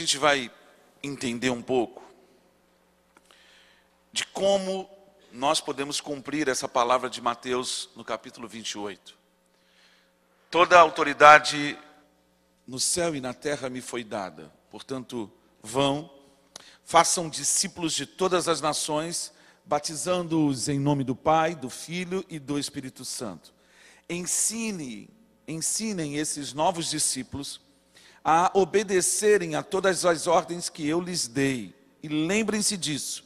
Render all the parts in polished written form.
A gente vai entender um pouco de como nós podemos cumprir essa palavra de Mateus no capítulo 28. Toda a autoridade no céu e na terra me foi dada. Portanto, vão, façam discípulos de todas as nações, batizando-os em nome do Pai, do Filho e do Espírito Santo. Ensinem esses novos discípulos a obedecerem a todas as ordens que eu lhes dei. E lembrem-se disso,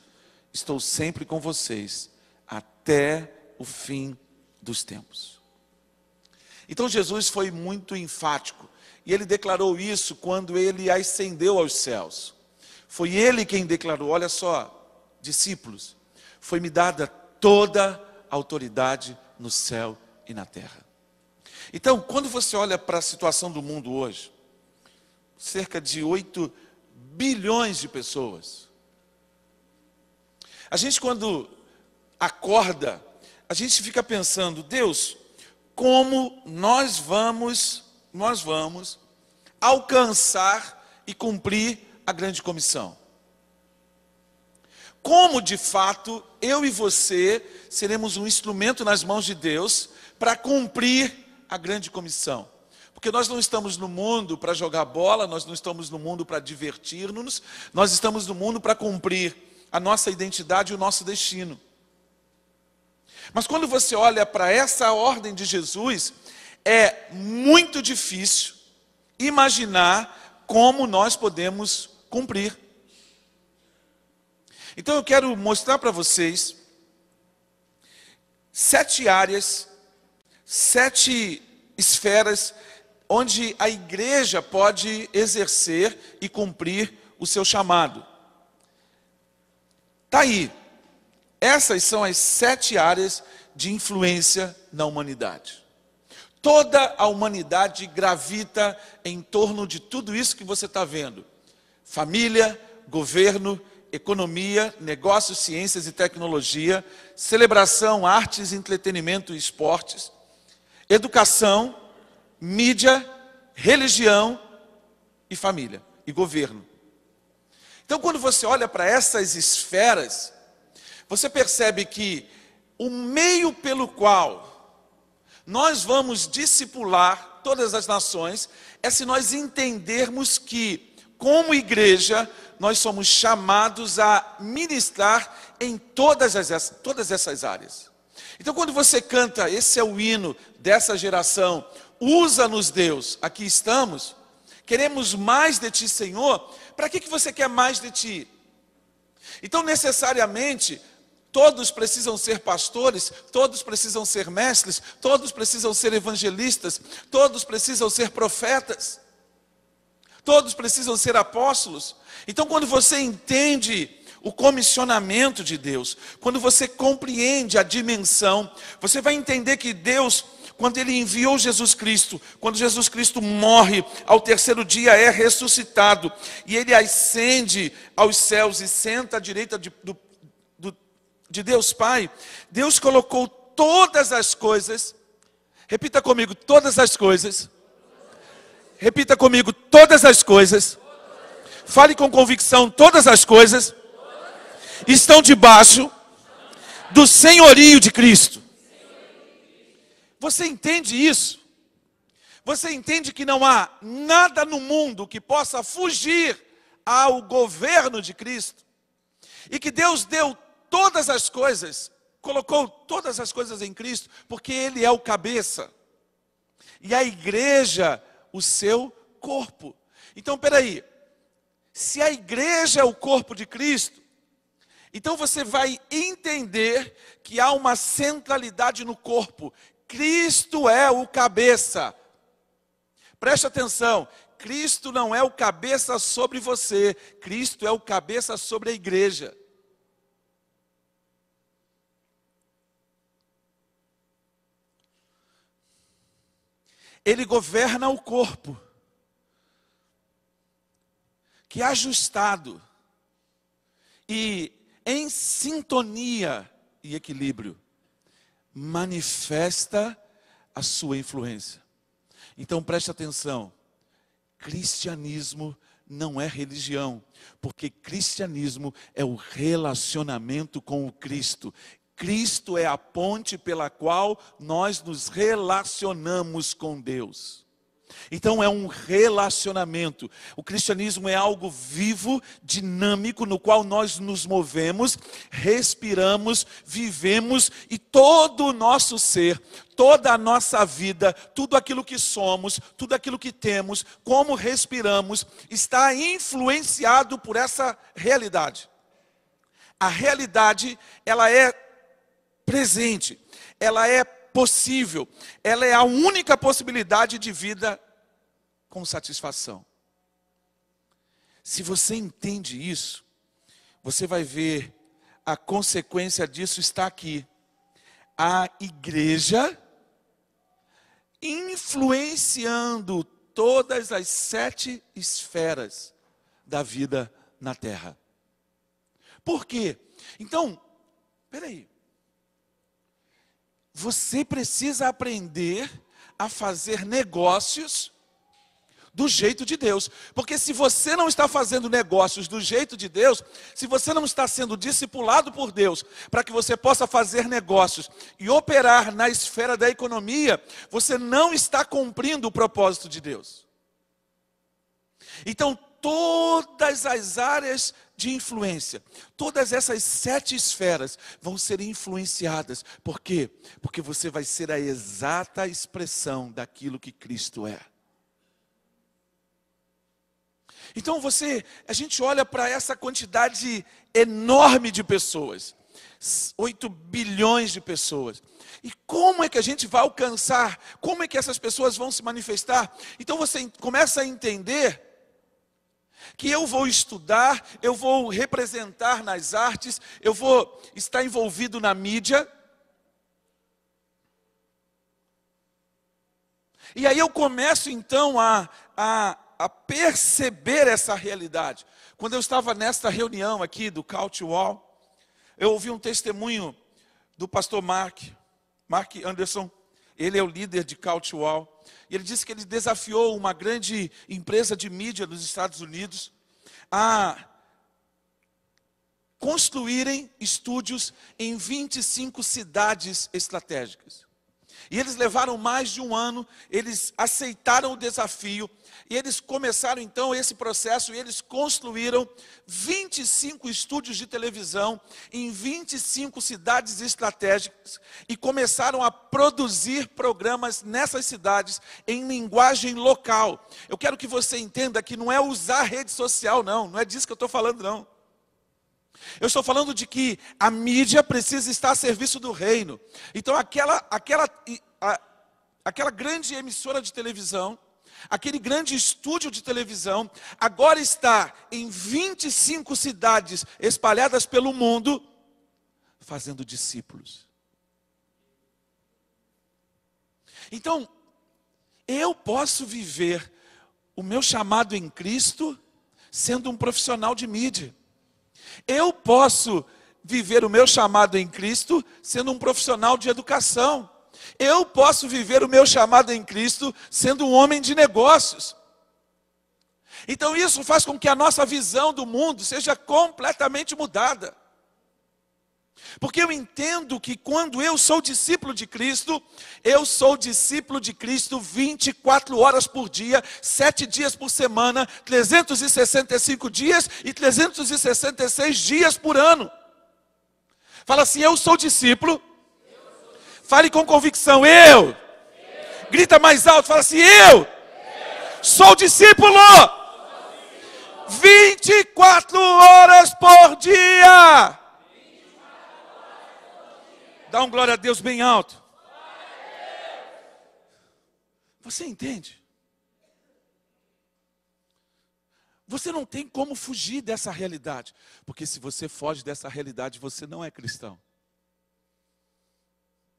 estou sempre com vocês, até o fim dos tempos. Então Jesus foi muito enfático, e ele declarou isso quando ele ascendeu aos céus. Foi ele quem declarou, olha só, discípulos, foi-me dada toda a autoridade no céu e na terra. Então, quando você olha para a situação do mundo hoje, cerca de 8 bilhões de pessoas. A gente, quando acorda, a gente fica pensando, Deus, como nós vamos alcançar e cumprir a grande comissão? Como, de fato, eu e você seremos um instrumento nas mãos de Deus para cumprir a grande comissão? Porque nós não estamos no mundo para jogar bola, nós não estamos no mundo para divertir-nos, nós estamos no mundo para cumprir a nossa identidade e o nosso destino. Mas quando você olha para essa ordem de Jesus, é muito difícil imaginar como nós podemos cumprir. Então eu quero mostrar para vocês 7 áreas, 7 esferas onde a igreja pode exercer e cumprir o seu chamado. Está aí. Essas são as 7 áreas de influência na humanidade. Toda a humanidade gravita em torno de tudo isso que você está vendo. Família, governo, economia, negócios, ciências e tecnologia, celebração, artes, entretenimento e esportes, educação, mídia, religião e família, e governo. Então, quando você olha para essas esferas, você percebe que o meio pelo qual nós vamos discipular todas as nações é se nós entendermos que, como igreja, nós somos chamados a ministrar em todas essas áreas. Então, quando você canta, esse é o hino dessa geração, usa-nos, Deus, aqui estamos, queremos mais de Ti, Senhor. Para que você quer mais de Ti? Então, necessariamente, todos precisam ser pastores, todos precisam ser mestres, todos precisam ser evangelistas, todos precisam ser profetas, todos precisam ser apóstolos. Então, quando você entende o comissionamento de Deus, quando você compreende a dimensão, você vai entender que Deus, quando Ele enviou Jesus Cristo, quando Jesus Cristo morre, ao terceiro dia é ressuscitado, e Ele ascende aos céus e senta à direita de Deus Pai, Deus colocou todas as coisas, repita comigo, todas as coisas, repita comigo, todas as coisas, fale com convicção, todas as coisas estão debaixo do senhorio de Cristo. Você entende isso? Você entende que não há nada no mundo que possa fugir ao governo de Cristo? E que Deus deu todas as coisas, colocou todas as coisas em Cristo, porque Ele é o cabeça. E a igreja, o seu corpo. Então, peraí. Se a igreja é o corpo de Cristo, então você vai entender que há uma centralidade no corpo. Cristo é o cabeça. Preste atenção, Cristo não é o cabeça sobre você, Cristo é o cabeça sobre a igreja. Ele governa o corpo, que é ajustado e em sintonia e equilíbrio, manifesta a sua influência. Então preste atenção, cristianismo não é religião, porque cristianismo é o relacionamento com o Cristo. Cristo é a ponte pela qual nós nos relacionamos com Deus. Então é um relacionamento. O cristianismo é algo vivo, dinâmico, no qual nós nos movemos, respiramos, vivemos, e todo o nosso ser, toda a nossa vida, tudo aquilo que somos, tudo aquilo que temos, como respiramos, está influenciado por essa realidade. A realidade, ela é presente, ela é possível, ela é a única possibilidade de vida com satisfação. Se você entende isso, você vai ver a consequência disso está aqui. A igreja influenciando todas as 7 esferas da vida na terra. Por quê? Então, peraí. Você precisa aprender a fazer negócios do jeito de Deus. Porque se você não está fazendo negócios do jeito de Deus, se você não está sendo discipulado por Deus, para que você possa fazer negócios e operar na esfera da economia, você não está cumprindo o propósito de Deus. Então, todas as áreas de influência, todas essas 7 esferas vão ser influenciadas. Por quê? Porque você vai ser a exata expressão daquilo que Cristo é. Então a gente olha para essa quantidade enorme de pessoas, 8 bilhões de pessoas. E como é que a gente vai alcançar? Como é que essas pessoas vão se manifestar? Então você começa a entender que eu vou estudar, eu vou representar nas artes, eu vou estar envolvido na mídia. E aí eu começo então a perceber essa realidade. Quando eu estava nesta reunião aqui do Couch Wall, eu ouvi um testemunho do pastor Mark Anderson. Ele é o líder de Couch Wall. E ele disse que ele desafiou uma grande empresa de mídia dos Estados Unidos a construírem estúdios em 25 cidades estratégicas. E eles levaram mais de um ano, eles aceitaram o desafio, e eles começaram então esse processo, e eles construíram 25 estúdios de televisão em 25 cidades estratégicas, e começaram a produzir programas nessas cidades em linguagem local. Eu quero que você entenda que não é usar rede social, não é disso que eu estou falando, não. Eu estou falando de que a mídia precisa estar a serviço do reino. Então aquela grande emissora de televisão, aquele grande estúdio de televisão, agora está em 25 cidades espalhadas pelo mundo, fazendo discípulos. Então, eu posso viver o meu chamado em Cristo sendo um profissional de mídia. Eu posso viver o meu chamado em Cristo sendo um profissional de educação. Eu posso viver o meu chamado em Cristo sendo um homem de negócios. Então isso faz com que a nossa visão do mundo seja completamente mudada. Porque eu entendo que quando eu sou discípulo de Cristo, eu sou discípulo de Cristo 24 horas por dia, 7 dias por semana, 365 dias e 366 dias por ano. Fala assim, eu sou discípulo. Fale com convicção, eu. Grita mais alto, fala assim, eu sou discípulo. 24 horas por dia. Dá um glória a Deus bem alto. Você entende? Você não tem como fugir dessa realidade. Porque se você foge dessa realidade, você não é cristão.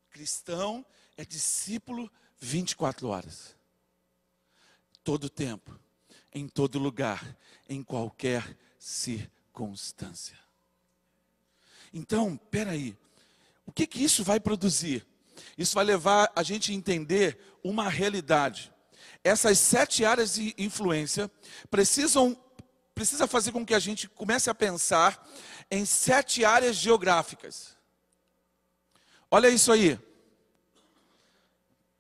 Cristão é discípulo 24 horas. Todo tempo, em todo lugar, em qualquer circunstância. Então, peraí. O que isso vai produzir? Isso vai levar a gente a entender uma realidade. Essas 7 áreas de influência precisam precisa fazer com que a gente comece a pensar em 7 áreas geográficas. Olha isso aí.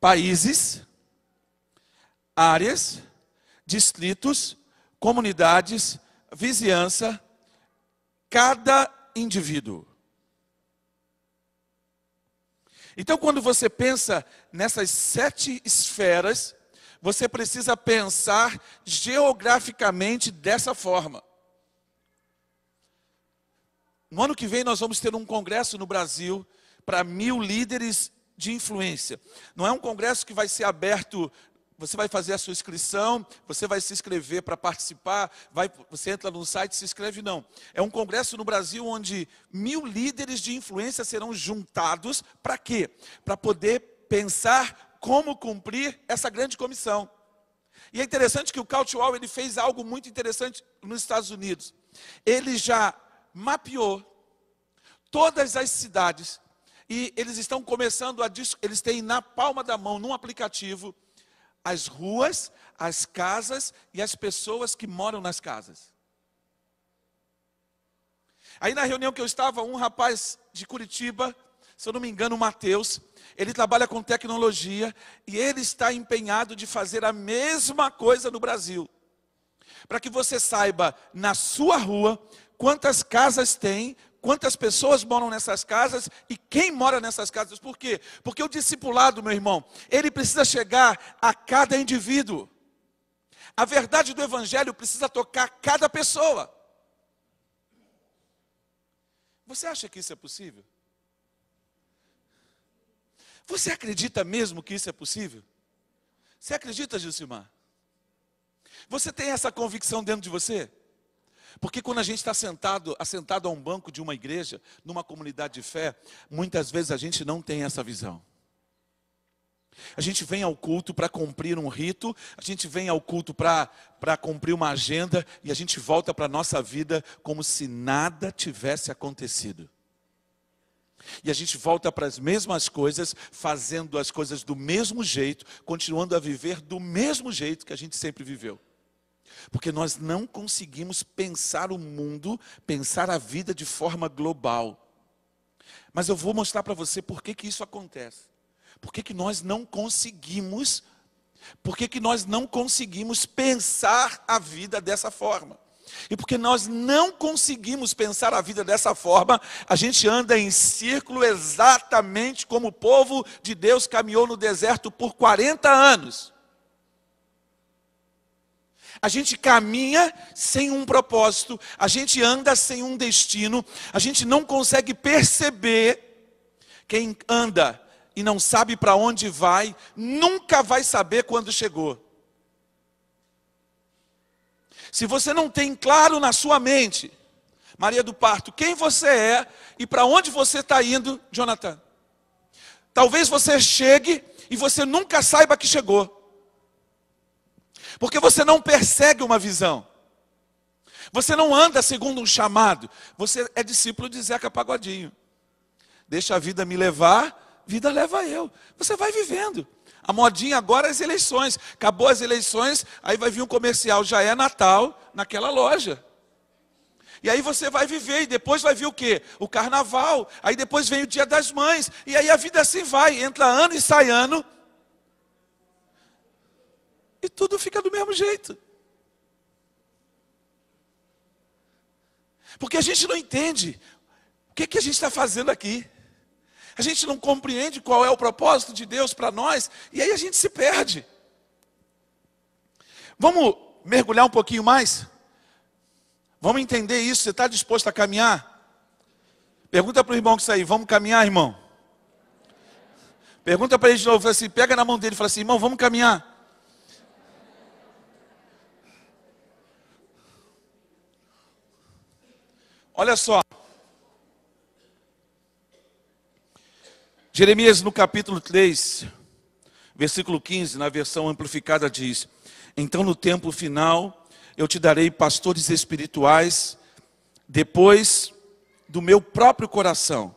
Países, áreas, distritos, comunidades, vizinhança, cada indivíduo. Então, quando você pensa nessas 7 esferas, você precisa pensar geograficamente dessa forma. No ano que vem nós vamos ter um congresso no Brasil para 1000 líderes de influência. Não é um congresso que vai ser aberto, você vai fazer a sua inscrição, você vai se inscrever para participar, você entra no site e se inscreve, não. É um congresso no Brasil onde 1000 líderes de influência serão juntados, para quê? Para poder pensar como cumprir essa grande comissão. E é interessante que o Caldwell, ele fez algo muito interessante nos Estados Unidos. Ele já mapeou todas as cidades e eles estão começando eles têm na palma da mão, num aplicativo, as ruas, as casas e as pessoas que moram nas casas. Aí na reunião que eu estava, um rapaz de Curitiba, se eu não me engano, o Matheus, ele trabalha com tecnologia e ele está empenhado de fazer a mesma coisa no Brasil. Para que você saiba, na sua rua, quantas casas tem, quantas pessoas moram nessas casas e quem mora nessas casas. Por quê? Porque o discipulado, meu irmão, ele precisa chegar a cada indivíduo. A verdade do evangelho precisa tocar cada pessoa. Você acha que isso é possível? Você acredita mesmo que isso é possível? Você acredita, Gilcimar? Você tem essa convicção dentro de você? Porque quando a gente está assentado a um banco de uma igreja, numa comunidade de fé, muitas vezes a gente não tem essa visão. A gente vem ao culto para cumprir um rito, a gente vem ao culto para cumprir uma agenda, e a gente volta para a nossa vida como se nada tivesse acontecido. E a gente volta para as mesmas coisas, fazendo as coisas do mesmo jeito, continuando a viver do mesmo jeito que a gente sempre viveu. Porque nós não conseguimos pensar o mundo, pensar a vida de forma global. Mas eu vou mostrar para você por que isso acontece. Por que nós não conseguimos, pensar a vida dessa forma. E porque nós não conseguimos pensar a vida dessa forma, a gente anda em círculo exatamente como o povo de Deus caminhou no deserto por 40 anos. A gente caminha sem um propósito, a gente anda sem um destino, a gente não consegue perceber. Quem anda e não sabe para onde vai, nunca vai saber quando chegou. Se você não tem claro na sua mente, Maria do Parto, quem você é e para onde você está indo, Jonathan, talvez você chegue e você nunca saiba que chegou. Porque você não persegue uma visão. Você não anda segundo um chamado. Você é discípulo de Zeca Pagodinho. Deixa a vida me levar, vida leva eu. Você vai vivendo. A modinha agora é as eleições. Acabou as eleições, aí vai vir um comercial. Já é Natal naquela loja. E aí você vai viver, e depois vai vir o quê? O carnaval. Aí depois vem o Dia das Mães. E aí a vida assim vai. Entra ano e sai ano. E tudo fica do mesmo jeito. Porque a gente não entende o que a gente está fazendo aqui. A gente não compreende qual é o propósito de Deus para nós. E aí a gente se perde. Vamos mergulhar um pouquinho mais? Vamos entender isso. Você está disposto a caminhar? Pergunta para o irmão que está aí. Vamos caminhar, irmão? Pergunta para ele de novo. Fala assim, pega na mão dele e fala assim, irmão, vamos caminhar. Olha só. Jeremias no capítulo 3, versículo 15, na versão amplificada diz: então no tempo final eu te darei pastores espirituais, depois do meu próprio coração,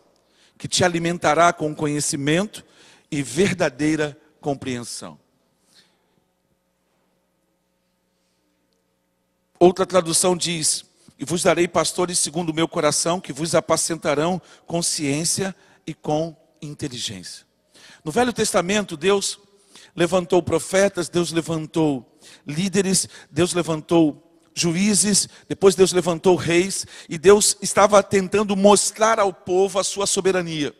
que te alimentará com conhecimento e verdadeira compreensão. Outra tradução diz: e vos darei pastores segundo o meu coração, que vos apacentarão com ciência e com inteligência. No Velho Testamento, Deus levantou profetas, Deus levantou líderes, Deus levantou juízes, depois Deus levantou reis, e Deus estava tentando mostrar ao povo a sua soberania.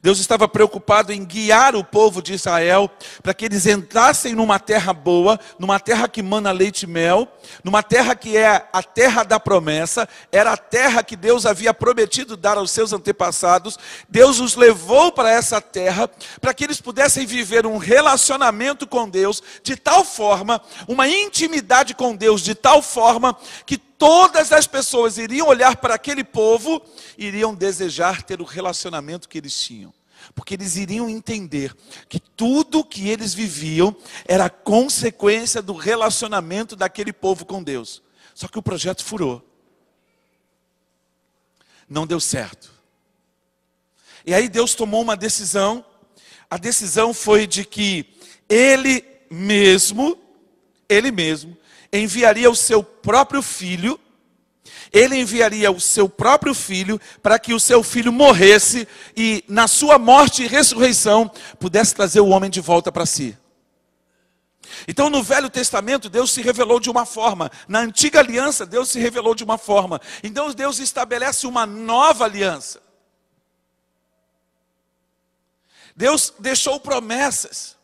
Deus estava preocupado em guiar o povo de Israel para que eles entrassem numa terra boa, numa terra que mana leite e mel, numa terra que é a terra da promessa, era a terra que Deus havia prometido dar aos seus antepassados. Deus os levou para essa terra para que eles pudessem viver um relacionamento com Deus de tal forma, uma intimidade com Deus de tal forma que todas as pessoas iriam olhar para aquele povo, iriam desejar ter o relacionamento que eles tinham. Porque eles iriam entender que tudo que eles viviam era consequência do relacionamento daquele povo com Deus. Só que o projeto furou. Não deu certo. E aí Deus tomou uma decisão. A decisão foi de que Ele mesmo enviaria o seu próprio filho. Ele enviaria o seu próprio filho para que o seu filho morresse e na sua morte e ressurreição pudesse trazer o homem de volta para si. Então no Velho Testamento Deus se revelou de uma forma, na Antiga Aliança Deus se revelou de uma forma. Então Deus estabelece uma nova aliança. Deus deixou promessas.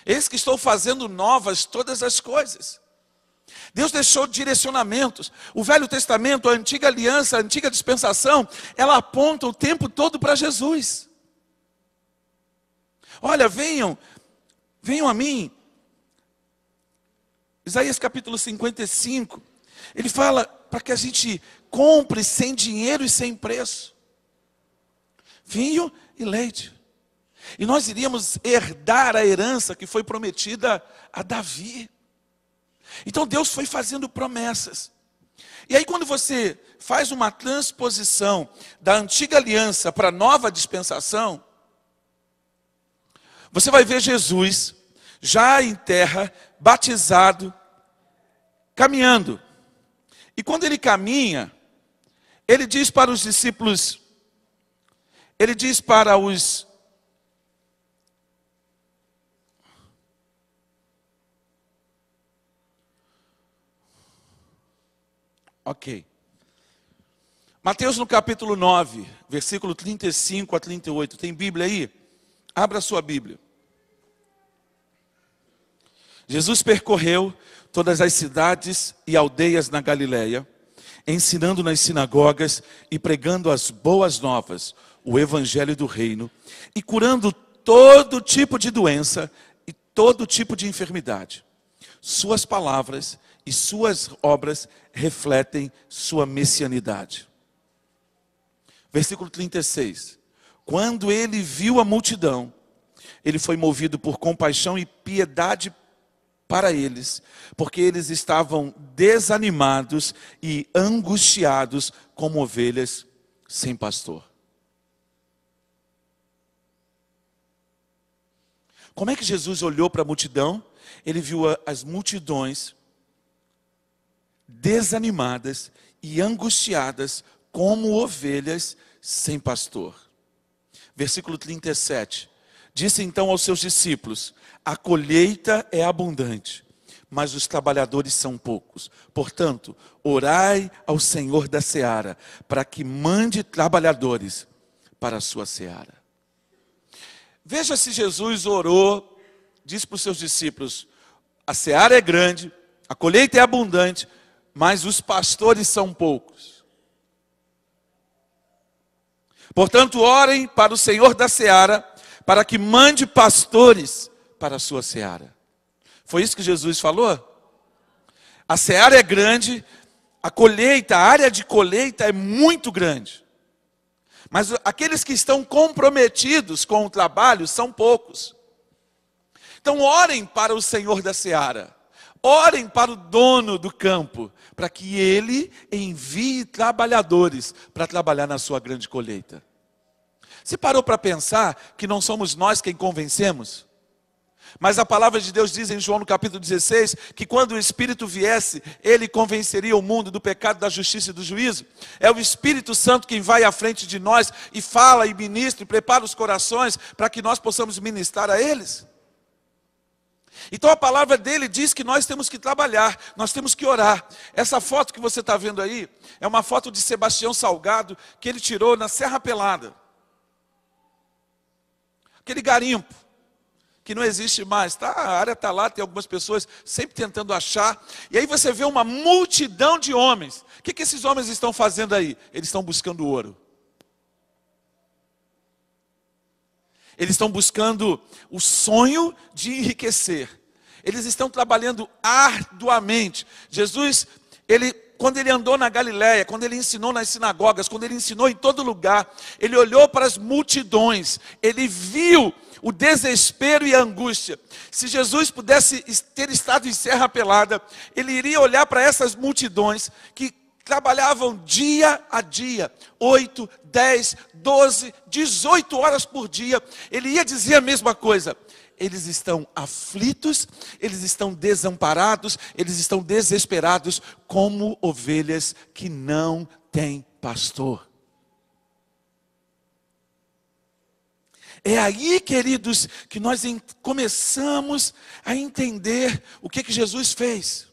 Eis que estou fazendo novas todas as coisas. Deus deixou direcionamentos. O Velho Testamento, a Antiga Aliança, a Antiga Dispensação, ela aponta o tempo todo para Jesus. Olha, venham a mim. Isaías capítulo 55, ele fala para que a gente compre sem dinheiro e sem preço. Vinho e leite. E nós iríamos herdar a herança que foi prometida a Davi. Então Deus foi fazendo promessas. E aí quando você faz uma transposição da antiga aliança para a nova dispensação, você vai ver Jesus já em terra, batizado, caminhando. E quando ele caminha, ele diz para os discípulos, ele diz para os Ok. Mateus no capítulo 9, versículo 35 a 38. Tem Bíblia aí? Abra a sua Bíblia. Jesus percorreu todas as cidades e aldeias na Galileia, ensinando nas sinagogas e pregando as boas novas, o evangelho do reino, e curando todo tipo de doença e todo tipo de enfermidade. Suas palavras e suas obras refletem sua messianidade. Versículo 36. Quando ele viu a multidão, ele foi movido por compaixão e piedade para eles, porque eles estavam desanimados e angustiados como ovelhas sem pastor. Como é que Jesus olhou para a multidão? Ele viu as multidões desanimadas e angustiadas como ovelhas sem pastor. Versículo 37. Disse então aos seus discípulos: a colheita é abundante, mas os trabalhadores são poucos. Portanto, orai ao Senhor da seara, para que mande trabalhadores para a sua seara. Veja se Jesus orou, disse para os seus discípulos: a seara é grande, a colheita é abundante, mas os pastores são poucos. Portanto, orem para o Senhor da seara, para que mande pastores para a sua seara. Foi isso que Jesus falou? A seara é grande, a colheita, a área de colheita é muito grande. Mas aqueles que estão comprometidos com o trabalho são poucos. Então orem para o Senhor da seara. Orem para o dono do campo, para que ele envie trabalhadores para trabalhar na sua grande colheita. Você parou para pensar que não somos nós quem convencemos? Mas a palavra de Deus diz em João no capítulo 16, que quando o Espírito viesse, ele convenceria o mundo do pecado, da justiça e do juízo. É o Espírito Santo quem vai à frente de nós e fala e ministra e prepara os corações para que nós possamos ministrar a eles. Então a palavra dele diz que nós temos que trabalhar, nós temos que orar. Essa foto que você está vendo aí, é uma foto de Sebastião Salgado, que ele tirou na Serra Pelada. Aquele garimpo, que não existe mais, tá? A área está lá, tem algumas pessoas sempre tentando achar. E aí você vê uma multidão de homens. O que esses homens estão fazendo aí? Eles estão buscando ouro. Eles estão buscando o sonho de enriquecer. Eles estão trabalhando arduamente. Jesus, quando ele andou na Galileia, quando ele ensinou nas sinagogas, quando ele ensinou em todo lugar, ele olhou para as multidões, ele viu o desespero e a angústia. Se Jesus pudesse ter estado em Serra Pelada, ele iria olhar para essas multidões que trabalhavam dia a dia, 8, 10, 12, 18 horas por dia. Ele ia dizer a mesma coisa. Eles estão aflitos, eles estão desamparados, eles estão desesperados, como ovelhas que não têm pastor. É aí, queridos, que nós começamos a entender o que Jesus fez.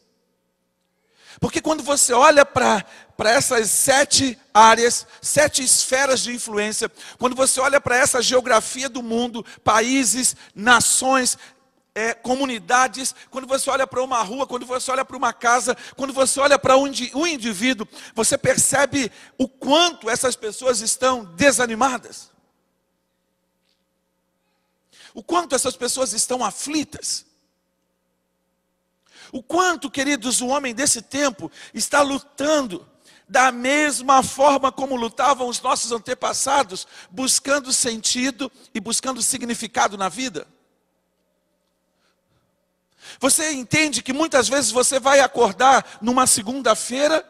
Porque quando você olha para essas 7 áreas, 7 esferas de influência, quando você olha para essa geografia do mundo, países, nações, comunidades, quando você olha para uma rua, quando você olha para uma casa, quando você olha para um indivíduo, você percebe o quanto essas pessoas estão desanimadas. O quanto essas pessoas estão aflitas. O quanto, queridos, o homem desse tempo está lutando da mesma forma como lutavam os nossos antepassados, buscando sentido e buscando significado na vida. Você entende que muitas vezes você vai acordar numa segunda-feira,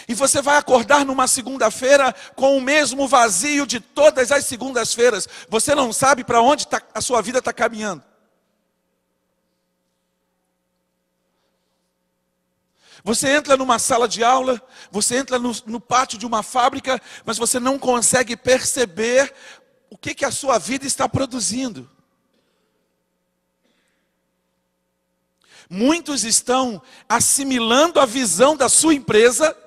e você vai acordar numa segunda-feira com o mesmo vazio de todas as segundas-feiras. Você não sabe para onde a sua vida está caminhando. Você entra numa sala de aula, você entra no pátio de uma fábrica, mas você não consegue perceber o que a sua vida está produzindo. Muitos estão assimilando a visão da sua empresa,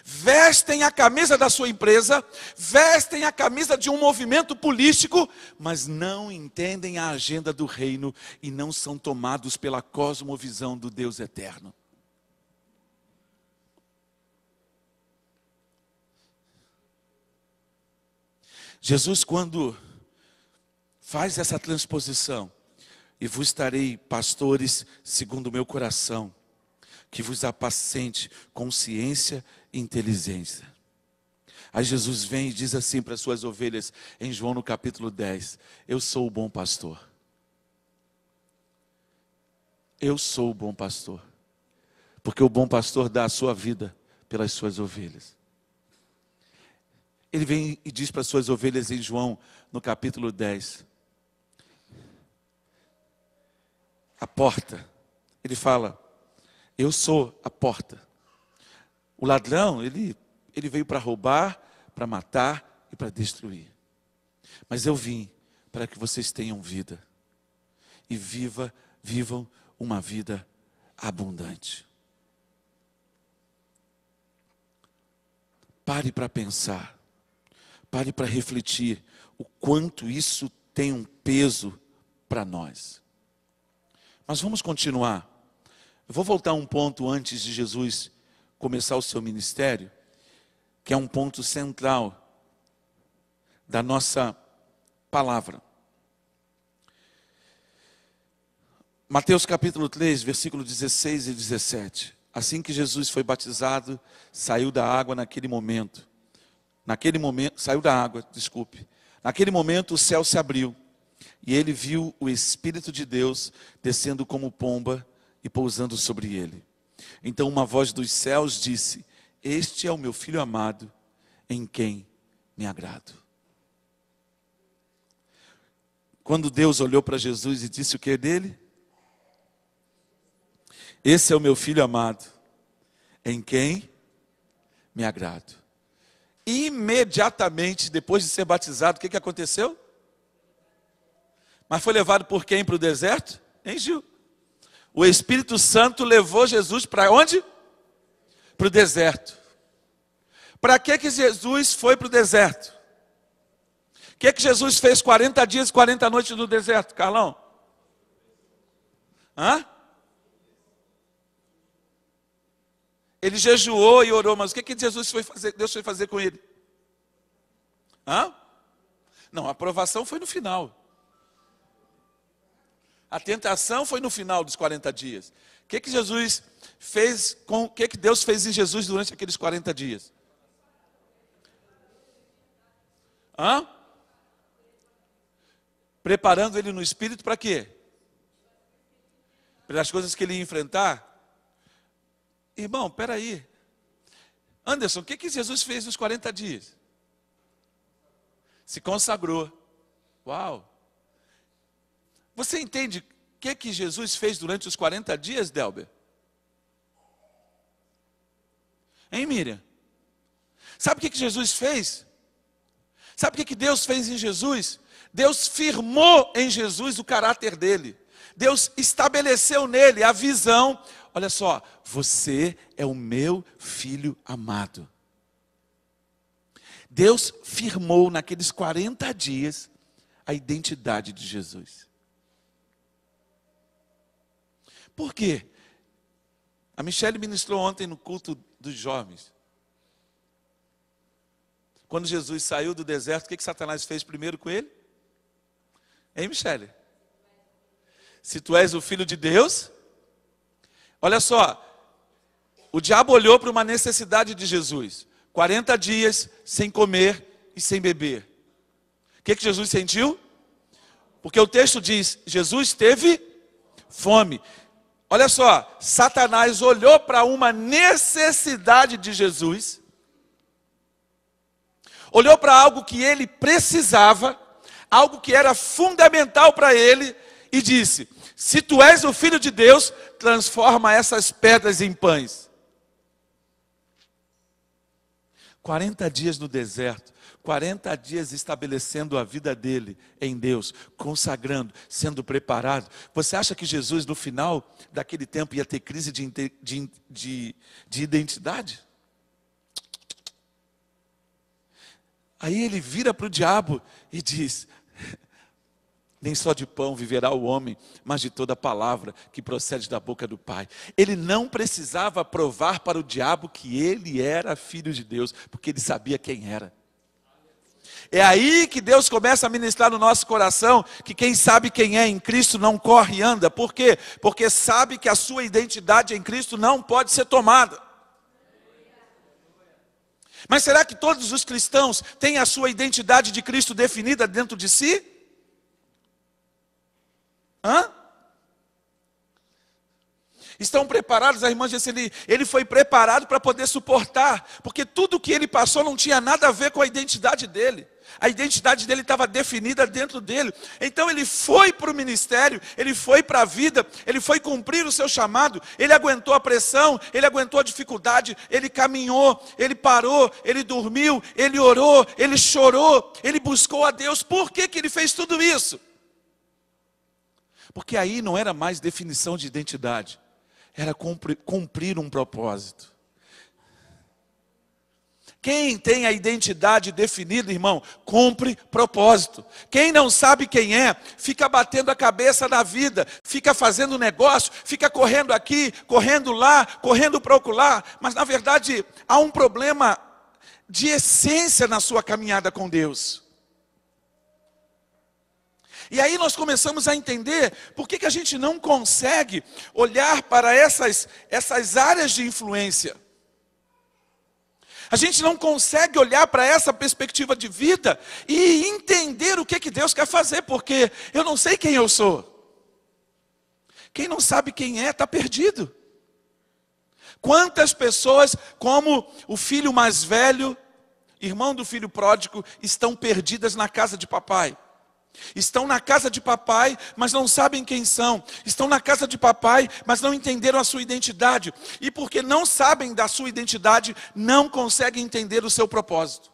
vestem a camisa da sua empresa, vestem a camisa de um movimento político, mas não entendem a agenda do reino e não são tomados pela cosmovisão do Deus eterno. Jesus, quando faz essa transposição, e vos darei pastores segundo o meu coração, que vos apacente com ciência e inteligência. Aí Jesus vem e diz assim para as suas ovelhas, em João no capítulo 10, eu sou o bom pastor. Eu sou o bom pastor. Porque o bom pastor dá a sua vida pelas suas ovelhas. Ele vem e diz para as suas ovelhas em João, no capítulo 10. A porta. Ele fala, eu sou a porta. O ladrão, ele veio para roubar, para matar e para destruir. Mas eu vim para que vocês tenham vida. E vivam uma vida abundante. Pare para pensar. Pare para refletir o quanto isso tem um peso para nós. Mas vamos continuar. Eu vou voltar a um ponto antes de Jesus começar o seu ministério, que é um ponto central da nossa palavra. Mateus capítulo 3, versículo 16 e 17. Assim que Jesus foi batizado, saiu da água naquele momento. Saiu da água, desculpe. Naquele momento o céu se abriu e ele viu o Espírito de Deus descendo como pomba e pousando sobre ele. Então uma voz dos céus disse: este é o meu filho amado, em quem me agrado. Quando Deus olhou para Jesus e disse o que dele? Esse é o meu filho amado, em quem me agrado. Imediatamente, depois de ser batizado, o que aconteceu? Mas foi levado por quem para o deserto? Gil. O Espírito Santo levou Jesus para onde? Para o deserto. Para que Jesus foi para o deserto? O que Jesus fez 40 dias e 40 noites no deserto, Carlão? Ele jejuou e orou, mas o que Jesus foi fazer? Deus foi fazer com ele? Não, a aprovação foi no final. A tentação foi no final dos 40 dias. O que Jesus fez o que Deus fez em Jesus durante aqueles 40 dias? Preparando ele no espírito para quê? Pelas coisas que ele ia enfrentar? Irmão, peraí. Anderson, o que Jesus fez nos 40 dias? Se consagrou. Uau! Você entende o que Jesus fez durante os 40 dias, Delber? Hein, Miriam? Sabe o que Jesus fez? Sabe o que Deus fez em Jesus? Deus firmou em Jesus o caráter dele. Deus estabeleceu nele a visão. Olha só, você é o meu filho amado. Deus firmou naqueles 40 dias a identidade de Jesus. Por quê? A Michele ministrou ontem no culto dos jovens. Quando Jesus saiu do deserto, o que Satanás fez primeiro com ele? Hein, Michele? Se tu és o filho de Deus, olha só, o diabo olhou para uma necessidade de Jesus. 40 dias sem comer e sem beber. O que Jesus sentiu? Porque o texto diz, Jesus teve fome. Olha só, Satanás olhou para uma necessidade de Jesus, olhou para algo que ele precisava, algo que era fundamental para ele, e disse, se tu és o Filho de Deus, transforma essas pedras em pães. 40 dias no deserto, 40 dias estabelecendo a vida dele em Deus, consagrando, sendo preparado. Você acha que Jesus no final daquele tempo ia ter crise de identidade? Aí ele vira para o diabo e diz, nem só de pão viverá o homem, mas de toda palavra que procede da boca do Pai. Ele não precisava provar para o diabo que ele era filho de Deus, porque ele sabia quem era. É aí que Deus começa a ministrar no nosso coração, que quem sabe quem é em Cristo não corre e anda. Por quê? Porque sabe que a sua identidade em Cristo não pode ser tomada. Mas será que todos os cristãos têm a sua identidade de Cristo definida dentro de si? Estão preparados? A irmã disse, ele foi preparado para poder suportar, porque tudo que ele passou não tinha nada a ver com a identidade dele. A identidade dele estava definida dentro dele. Então ele foi para o ministério, ele foi para a vida, ele foi cumprir o seu chamado, ele aguentou a pressão, ele aguentou a dificuldade, ele caminhou, ele parou, ele dormiu, ele orou, ele chorou, ele buscou a Deus. Por que ele fez tudo isso? Porque aí não era mais definição de identidade, era cumprir um propósito. Quem tem a identidade definida, irmão, cumpre propósito. Quem não sabe quem é, fica batendo a cabeça na vida, fica fazendo negócio, fica correndo aqui, correndo lá, correndo para ocular, mas na verdade há um problema de essência na sua caminhada com Deus. E aí nós começamos a entender por que a gente não consegue olhar para essas áreas de influência. A gente não consegue olhar para essa perspectiva de vida e entender o que Deus quer fazer, porque eu não sei quem eu sou. Quem não sabe quem é, está perdido. Quantas pessoas, como o filho mais velho, irmão do filho pródigo, estão perdidas na casa de papai? Estão na casa de papai, mas não sabem quem são. Estão na casa de papai, mas não entenderam a sua identidade. E porque não sabem da sua identidade, não conseguem entender o seu propósito.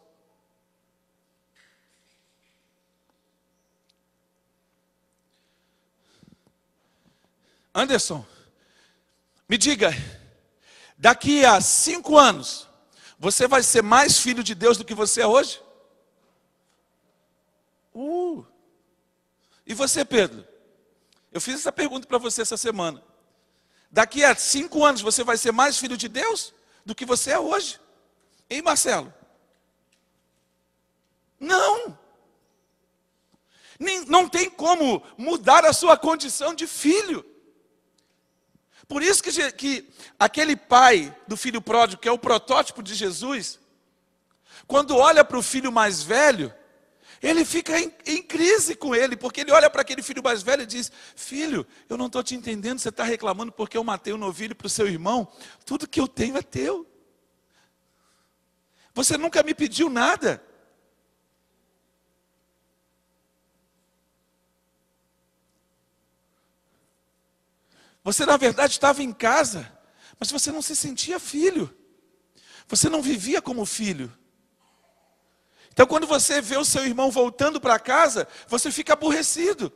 Anderson, me diga, daqui a 5 anos, você vai ser mais filho de Deus do que você é hoje? E você, Pedro? Eu fiz essa pergunta para você essa semana. Daqui a 5 anos você vai ser mais filho de Deus do que você é hoje? Hein, Marcelo? Não. Não tem como mudar a sua condição de filho. Por isso que aquele pai do filho pródigo, que é o protótipo de Jesus, quando olha para o filho mais velho, ele fica em crise com ele, porque ele olha para aquele filho mais velho e diz: filho, eu não estou te entendendo, você está reclamando porque eu matei um novilho para o seu irmão, tudo que eu tenho é teu. Você nunca me pediu nada. Você na verdade estava em casa, mas você não se sentia filho. Você não vivia como filho. Então, quando você vê o seu irmão voltando para casa, você fica aborrecido.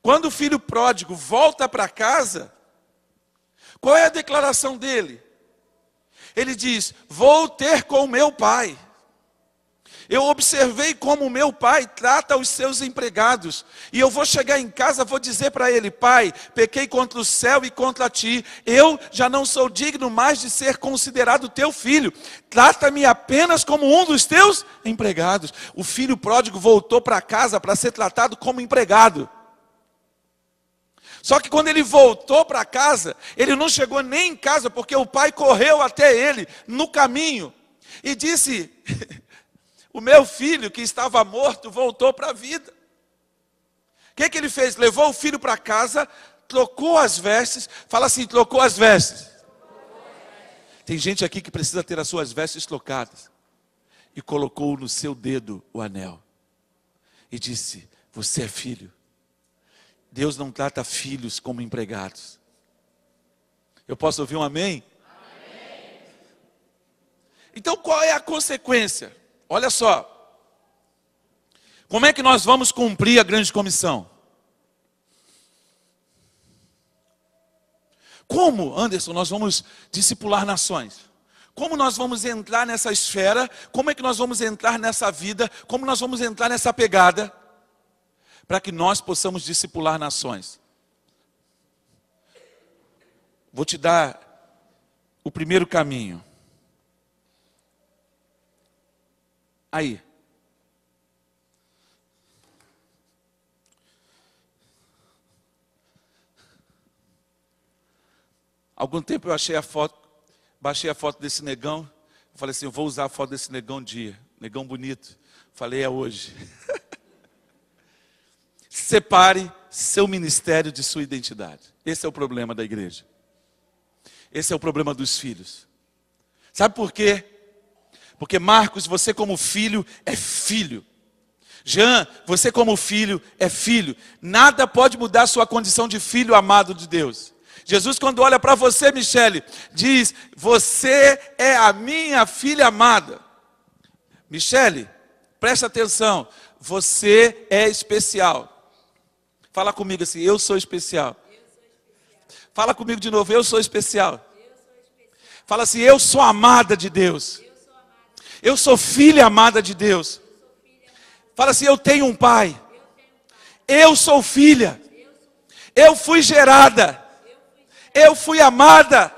Quando o filho pródigo volta para casa, qual é a declaração dele? Ele diz: vou ter com o meu pai. Eu observei como o meu pai trata os seus empregados. E eu vou chegar em casa, vou dizer para ele: pai, pequei contra o céu e contra ti. Eu já não sou digno mais de ser considerado teu filho. Trata-me apenas como um dos teus empregados. O filho pródigo voltou para casa para ser tratado como empregado. Só que quando ele voltou para casa, ele não chegou nem em casa, porque o pai correu até ele no caminho e disse: o meu filho que estava morto voltou para a vida. O que ele fez? Levou o filho para casa, trocou as vestes. Fala assim: trocou as vestes. Tem gente aqui que precisa ter as suas vestes trocadas. E colocou no seu dedo o anel. E disse: você é filho. Deus não trata filhos como empregados. Eu posso ouvir um amém? Amém. Então qual é a consequência? Olha só, como é que nós vamos cumprir a grande comissão? Como, Anderson, nós vamos discipular nações? Como nós vamos entrar nessa esfera? Como é que nós vamos entrar nessa vida? Como nós vamos entrar nessa pegada? Para que nós possamos discipular nações. Vou te dar o primeiro caminho. Aí. Algum tempo eu achei a foto, baixei a foto desse negão. Eu falei assim: eu vou usar a foto desse negão um dia. Negão bonito. Falei: é hoje. Separe seu ministério de sua identidade. Esse é o problema da igreja. Esse é o problema dos filhos. Sabe por quê? Porque Marcos, você como filho, é filho. Jean, você como filho, é filho. Nada pode mudar sua condição de filho amado de Deus. Jesus, quando olha para você, Michele, diz: você é a minha filha amada. Michele, presta atenção. Você é especial. Fala comigo assim: eu sou especial. Fala comigo de novo: eu sou especial. Fala assim: eu sou amada de Deus. Eu sou filha amada de Deus. Fala assim: eu tenho um pai. Eu sou filha. Eu fui gerada. Eu fui amada.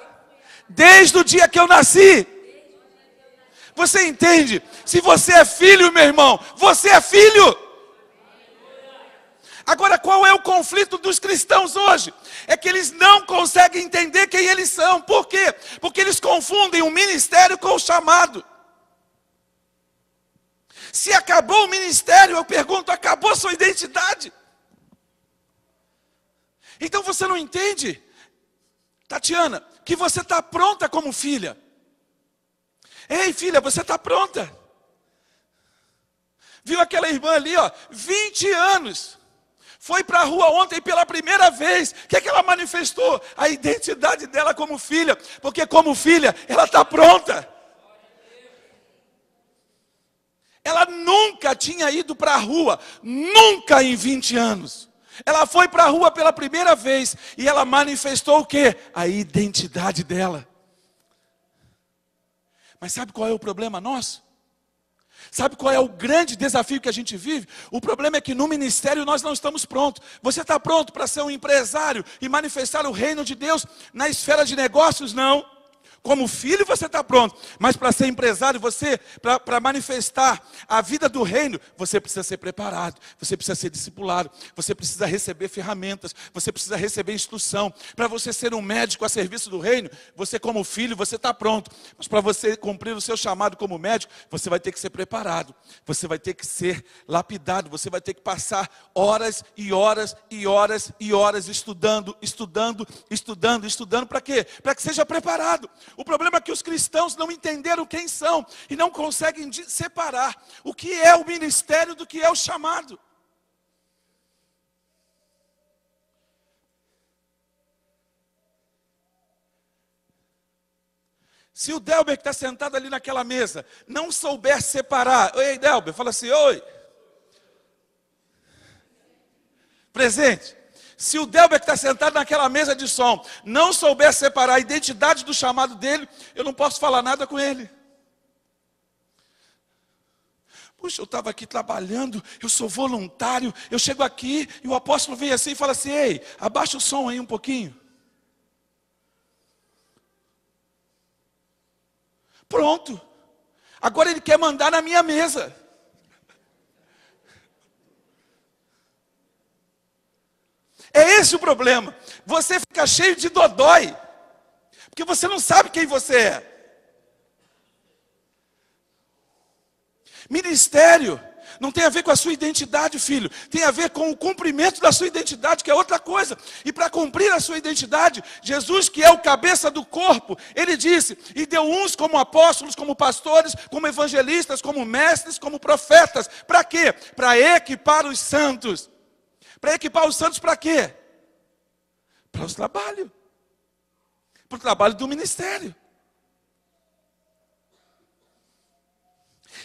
Desde o dia que eu nasci. Você entende? Se você é filho, meu irmão, você é filho. Agora, qual é o conflito dos cristãos hoje? É que eles não conseguem entender quem eles são. Por quê? Porque eles confundem o ministério com o chamado. Se acabou o ministério, eu pergunto: acabou a sua identidade? Então você não entende, Tatiana, que você está pronta como filha. Ei, filha, você está pronta. Viu aquela irmã ali, 20 anos. Foi para a rua ontem pela primeira vez. O que é que ela manifestou? A identidade dela como filha. Porque como filha, ela está pronta. Ela nunca tinha ido para a rua. Nunca em 20 anos. Ela foi para a rua pela primeira vez. E ela manifestou o quê? A identidade dela. Mas sabe qual é o problema nosso? Sabe qual é o grande desafio que a gente vive? O problema é que no ministério nós não estamos prontos. Você está pronto para ser um empresário e manifestar o reino de Deus na esfera de negócios? Não. Como filho você está pronto, mas para ser empresário, para manifestar a vida do reino, você precisa ser preparado, você precisa ser discipulado, você precisa receber ferramentas, você precisa receber instrução. Para você ser um médico a serviço do reino, você como filho, você está pronto. Mas para você cumprir o seu chamado como médico, você vai ter que ser preparado, você vai ter que ser lapidado, você vai ter que passar horas e horas e horas e horas estudando, para quê? Para que seja preparado. O problema é que os cristãos não entenderam quem são e não conseguem separar o que é o ministério do que é o chamado. Se o Delber que está sentado ali naquela mesa não souber separar, oi Delber, fala assim, oi. Presente. Se o Delber que está sentado naquela mesa de som não souber separar a identidade do chamado dele, eu não posso falar nada com ele. Puxa, eu estava aqui trabalhando, eu sou voluntário, eu chego aqui e o apóstolo vem assim e fala assim, ei, abaixa o som aí um pouquinho. Pronto. Agora ele quer mandar na minha mesa. É esse o problema. Você fica cheio de dodói, porque você não sabe quem você é. Ministério não tem a ver com a sua identidade, filho. Tem a ver com o cumprimento da sua identidade, que é outra coisa. E para cumprir a sua identidade, Jesus, que é o cabeça do corpo, ele disse, e deu uns como apóstolos, como pastores, como evangelistas, como mestres, como profetas. Para quê? Para equipar os santos. Para equipar os santos para quê? Para o trabalho. Para o trabalho do ministério.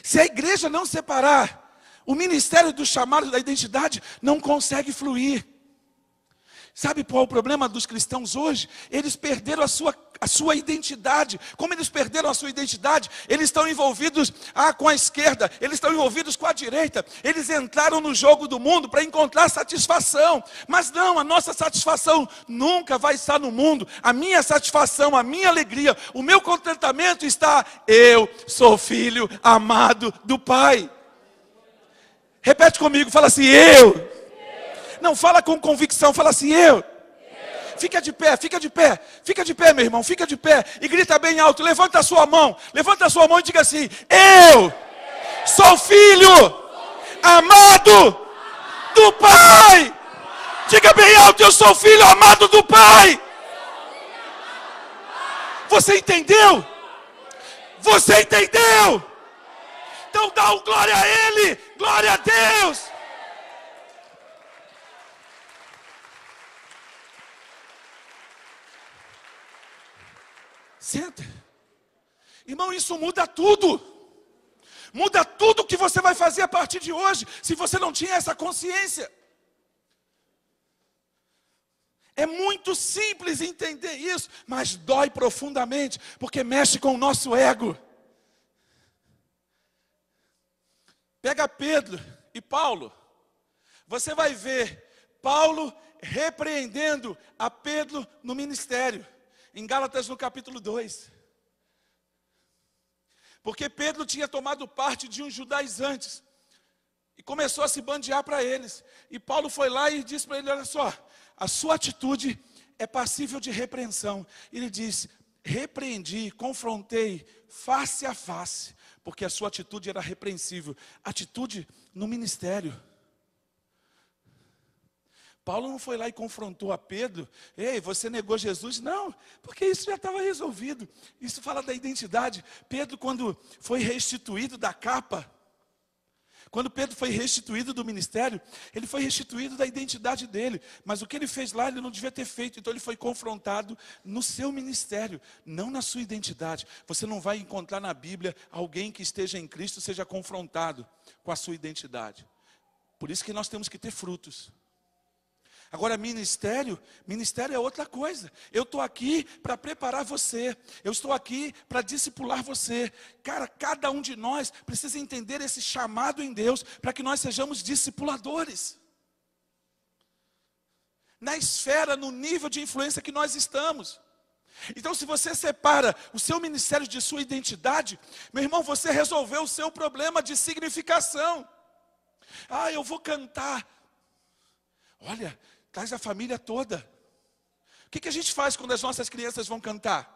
Se a igreja não separar o ministério do chamado da identidade, não consegue fluir. Sabe qual é o problema dos cristãos hoje? Eles perderam a sua identidade. Como eles perderam a sua identidade? Eles estão envolvidos com a esquerda, eles estão envolvidos com a direita. Eles entraram no jogo do mundo para encontrar satisfação. Mas não, a nossa satisfação nunca vai estar no mundo. A minha satisfação, a minha alegria, o meu contentamento está, eu sou filho amado do Pai. Repete comigo, fala assim, eu. Não, fala com convicção, fala assim, eu. Fica de pé, meu irmão, fica de pé. E grita bem alto, levanta a sua mão e diga assim, eu sou filho amado do Pai. Diga bem alto, eu sou filho amado do Pai. Você entendeu? Você entendeu? Então dá um glória a Ele, glória a Deus. Senta. Irmão, isso muda tudo. Muda tudo o que você vai fazer a partir de hoje, se você não tinha essa consciência. É muito simples entender isso, mas dói profundamente, porque mexe com o nosso ego. Pega Pedro e Paulo. Você vai ver Paulo repreendendo a Pedro no ministério. Em Gálatas no capítulo 2. Porque Pedro tinha tomado parte de uns judaizantes. E começou a se bandear para eles. E Paulo foi lá e disse para ele, olha só, a sua atitude é passível de repreensão. Ele disse, repreendi, confrontei face a face. Porque a sua atitude era repreensível. Atitude no ministério. Paulo não foi lá e confrontou a Pedro. Ei, você negou Jesus? Não, porque isso já estava resolvido. Isso fala da identidade. Pedro, quando foi restituído da capa, Quando Pedro foi restituído do ministério, ele foi restituído da identidade dele. Mas o que ele fez lá, ele não devia ter feito. Então ele foi confrontado no seu ministério, não na sua identidade. Você não vai encontrar na Bíblia alguém que esteja em Cristo seja confrontado com a sua identidade. Por isso que nós temos que ter frutos. Agora, ministério é outra coisa. Eu estou aqui para preparar você. Eu estou aqui para discipular você. Cara, cada um de nós precisa entender esse chamado em Deus para que nós sejamos discipuladores. Na esfera, no nível de influência que nós estamos. Então, se você separa o seu ministério de sua identidade, meu irmão, você resolveu o seu problema de significação. Ah, eu vou cantar. Olha, traz a família toda. O que a gente faz quando as nossas crianças vão cantar?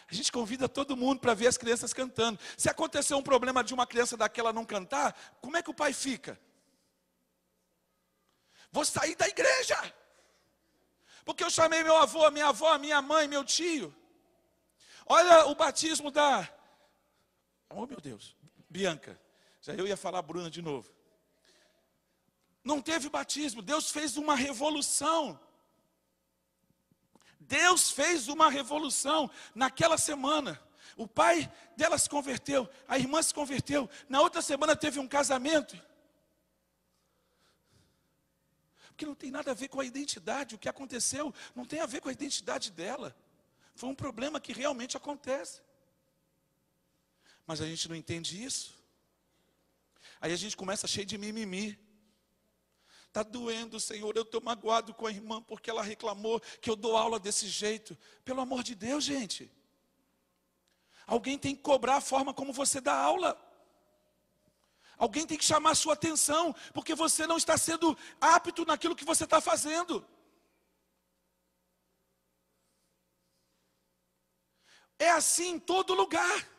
A gente convida todo mundo para ver as crianças cantando. Se acontecer um problema de uma criança daquela não cantar, como é que o pai fica? Vou sair da igreja. Porque eu chamei meu avô, minha avó, minha mãe, meu tio. Olha o batismo da... Oh, meu Deus. Bianca. Já eu ia falar Bruna de novo. Não teve batismo, Deus fez uma revolução. Deus fez uma revolução naquela semana. O pai dela se converteu, a irmã se converteu. Na outra semana teve um casamento. Porque não tem nada a ver com a identidade. O que aconteceu não tem a ver com a identidade dela. Foi um problema que realmente acontece. Mas a gente não entende isso. Aí a gente começa cheio de mimimi. Está doendo, Senhor, eu estou magoado com a irmã porque ela reclamou que eu dou aula desse jeito. Pelo amor de Deus, gente. Alguém tem que cobrar a forma como você dá aula. Alguém tem que chamar a sua atenção, porque você não está sendo apto naquilo que você está fazendo. É assim em todo lugar.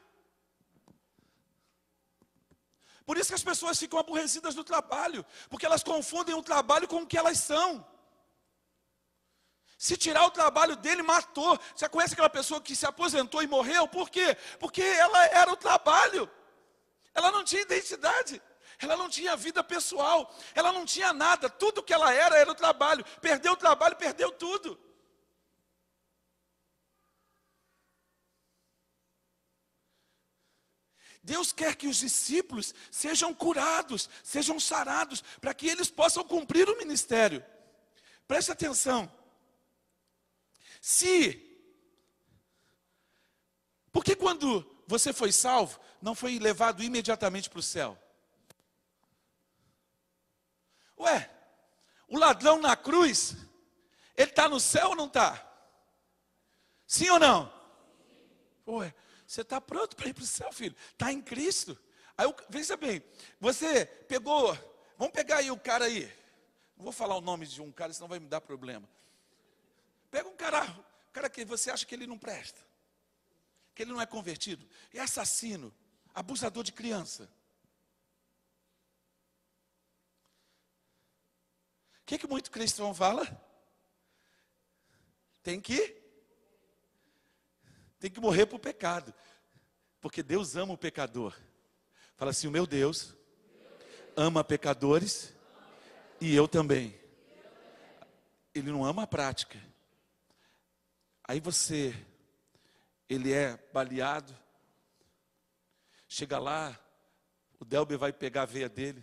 Por isso que as pessoas ficam aborrecidas no trabalho, porque elas confundem o trabalho com o que elas são. Se tirar o trabalho dele, matou. Você conhece aquela pessoa que se aposentou e morreu? Por quê? Porque ela era o trabalho. Ela não tinha identidade. Ela não tinha vida pessoal. Ela não tinha nada. Tudo que ela era o trabalho. Perdeu o trabalho, perdeu tudo. Deus quer que os discípulos sejam curados, sejam sarados, para que eles possam cumprir o ministério. Preste atenção. Porque quando você foi salvo, não foi levado imediatamente para o céu? Ué, o ladrão na cruz, ele está no céu ou não está? Sim ou não? Ué, você está pronto para ir para o céu, filho? Está em Cristo. Aí, veja bem, você pegou, vamos pegar aí o cara aí. Não vou falar o nome de um cara, senão vai me dar problema. Pega um cara que você acha que ele não presta, que ele não é convertido, é assassino, abusador de criança. O que muito cristão fala? Tem que morrer para o pecado. Porque Deus ama o pecador. Fala assim, o meu Deus ama pecadores e eu também. Ele não ama a prática. Aí ele é baleado. Chega lá, o Delber vai pegar a veia dele.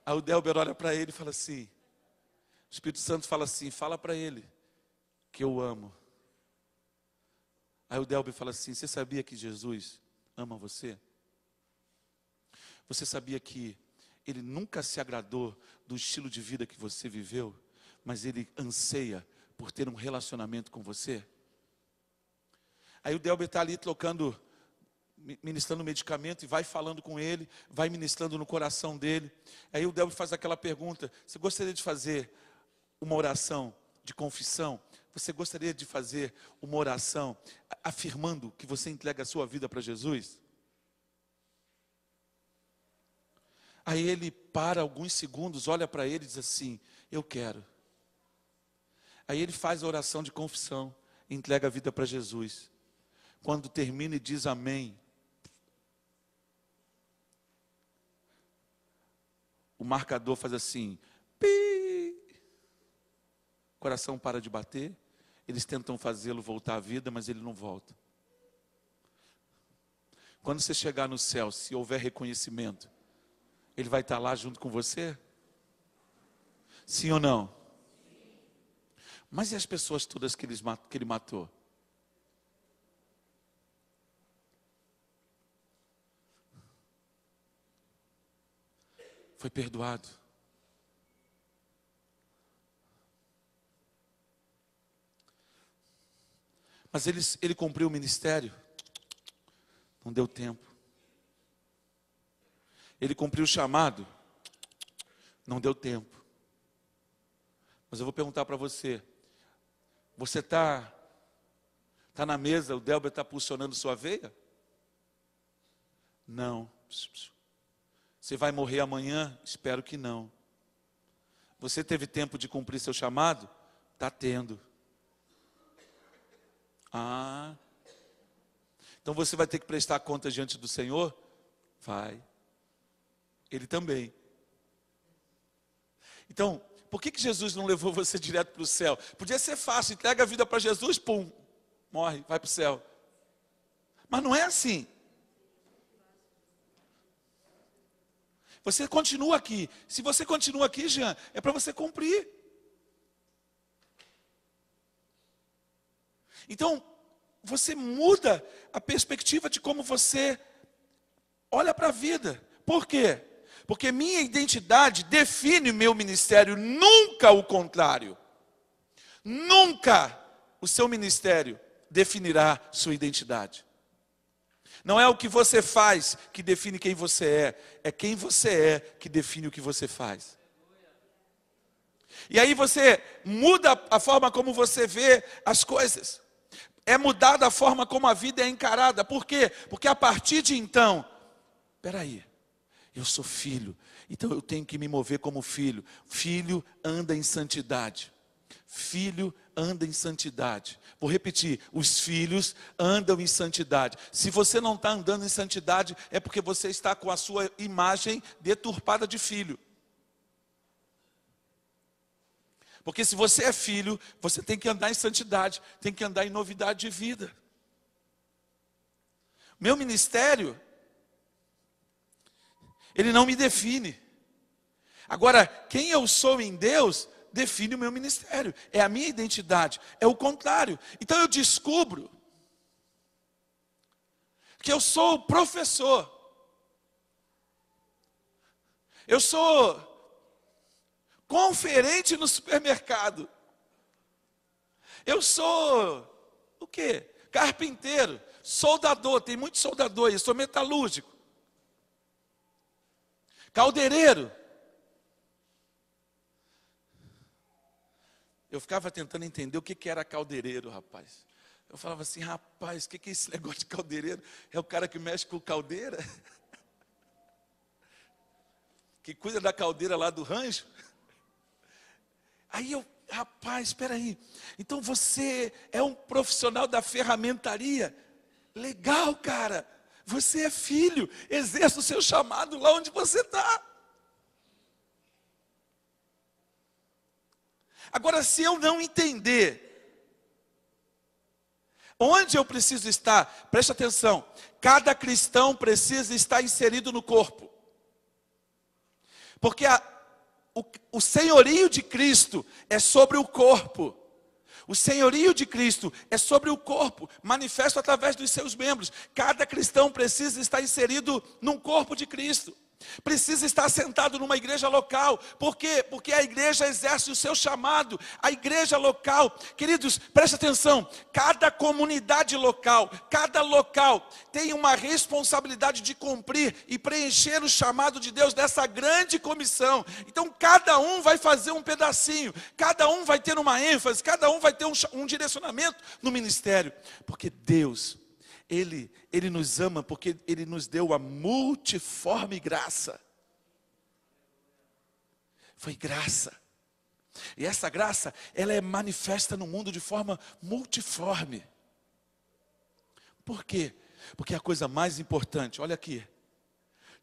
Aí o Delber olha para ele e fala assim, o Espírito Santo fala assim, fala para ele que eu amo. Aí o Delber fala assim, você sabia que Jesus ama você? Você sabia que Ele nunca se agradou do estilo de vida que você viveu, mas Ele anseia por ter um relacionamento com você? Aí o Delber está ali ministrando medicamento e vai falando com ele, vai ministrando no coração dele. Aí o Delber faz aquela pergunta, você gostaria de fazer uma oração de confissão? Você gostaria de fazer uma oração afirmando que você entrega a sua vida para Jesus? Aí ele para alguns segundos, olha para ele e diz assim, eu quero. Aí ele faz a oração de confissão, entrega a vida para Jesus. Quando termina e diz amém, o marcador faz assim, pi, o coração para de bater, eles tentam fazê-lo voltar à vida, mas ele não volta. Quando você chegar no céu, se houver reconhecimento, ele vai estar lá junto com você? Sim ou não? Mas e as pessoas todas que ele matou? Foi perdoado. Mas ele cumpriu o ministério? Não deu tempo. Ele cumpriu o chamado? Não deu tempo. Mas eu vou perguntar para você. Você está na mesa, o Delber está pulsionando sua veia? Não. Você vai morrer amanhã? Espero que não. Você teve tempo de cumprir seu chamado? Está tendo. Então você vai ter que prestar conta diante do Senhor? Vai. Ele também. Então, por que Jesus não levou você direto para o céu? Podia ser fácil, entrega a vida para Jesus, pum, morre, vai para o céu. Mas não é assim. Você continua aqui. Se você continua aqui, Jean, é para você cumprir. Então, você muda a perspectiva de como você olha para a vida. Por quê? Porque minha identidade define meu ministério, nunca o contrário. Nunca o seu ministério definirá sua identidade. Não é o que você faz que define quem você é quem você é que define o que você faz. E aí você muda a forma como você vê as coisas. É mudada a forma como a vida é encarada. Por quê? Porque a partir de então, espera eu sou filho, então eu tenho que me mover como filho. Filho anda em santidade. Filho anda em santidade. Vou repetir, os filhos andam em santidade. Se você não está andando em santidade, é porque você está com a sua imagem deturpada de filho. Porque se você é filho, você tem que andar em santidade, tem que andar em novidade de vida. Meu ministério, ele não me define. Agora, quem eu sou em Deus, define o meu ministério. É a minha identidade, é o contrário. Então eu descubro que eu sou professor. Eu sou conferente no supermercado. Eu sou o quê? Carpinteiro, soldador, tem muito soldador aí, eu sou metalúrgico. Caldeireiro. Eu ficava tentando entender o que era caldeireiro, rapaz. Eu falava assim, rapaz, o que é esse negócio de caldeireiro? É o cara que mexe com caldeira? Que cuida da caldeira lá do rancho? Aí eu, rapaz, espera aí. Então você é um profissional da ferramentaria? Legal, cara. Você é filho. Exerça o seu chamado lá onde você está. Agora, se eu não entender onde eu preciso estar, preste atenção. Cada cristão precisa estar inserido no corpo. Porque o senhorio de Cristo é sobre o corpo. O senhorio de Cristo é sobre o corpo, manifesto através dos seus membros. Cada cristão precisa estar inserido num corpo de Cristo. Precisa estar sentado numa igreja local. Por quê? Porque a igreja exerce o seu chamado. A igreja local, queridos, preste atenção. Cada comunidade local, cada local tem uma responsabilidade de cumprir e preencher o chamado de Deus dessa grande comissão. Então cada um vai fazer um pedacinho, cada um vai ter uma ênfase, cada um vai ter um direcionamento no ministério. Porque Deus, Ele nos ama porque Ele nos deu a multiforme graça. Foi graça. E essa graça, ela é manifesta no mundo de forma multiforme. Por quê? Porque a coisa mais importante, olha aqui.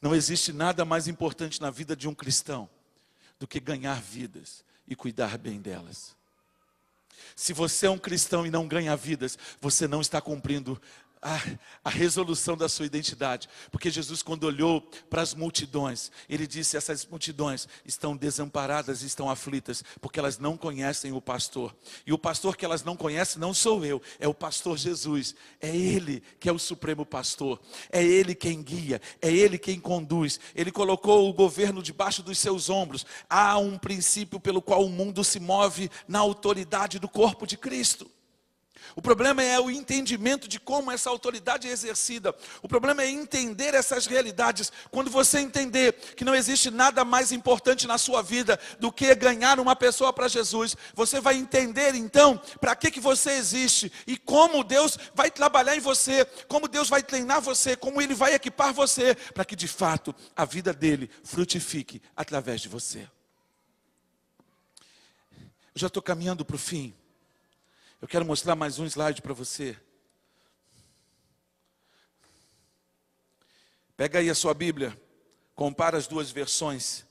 Não existe nada mais importante na vida de um cristão do que ganhar vidas e cuidar bem delas. Se você é um cristão e não ganha vidas, você não está cumprindo a resolução da sua identidade. Porque Jesus, quando olhou para as multidões, Ele disse: essas multidões estão desamparadas, estão aflitas, porque elas não conhecem o pastor. E o pastor que elas não conhecem não sou eu, é o pastor Jesus. É Ele que é o supremo pastor. É Ele quem guia, é Ele quem conduz. Ele colocou o governo debaixo dos seus ombros. Há um princípio pelo qual o mundo se move na autoridade do corpo de Cristo. O problema é o entendimento de como essa autoridade é exercida. O problema é entender essas realidades. Quando você entender que não existe nada mais importante na sua vida do que ganhar uma pessoa para Jesus, você vai entender então para que você existe e como Deus vai trabalhar em você, como Deus vai treinar você, como Ele vai equipar você para que de fato a vida dele frutifique através de você. Eu já estou caminhando para o fim. Eu quero mostrar mais um slide para você. Pega aí a sua Bíblia, compara as duas versões.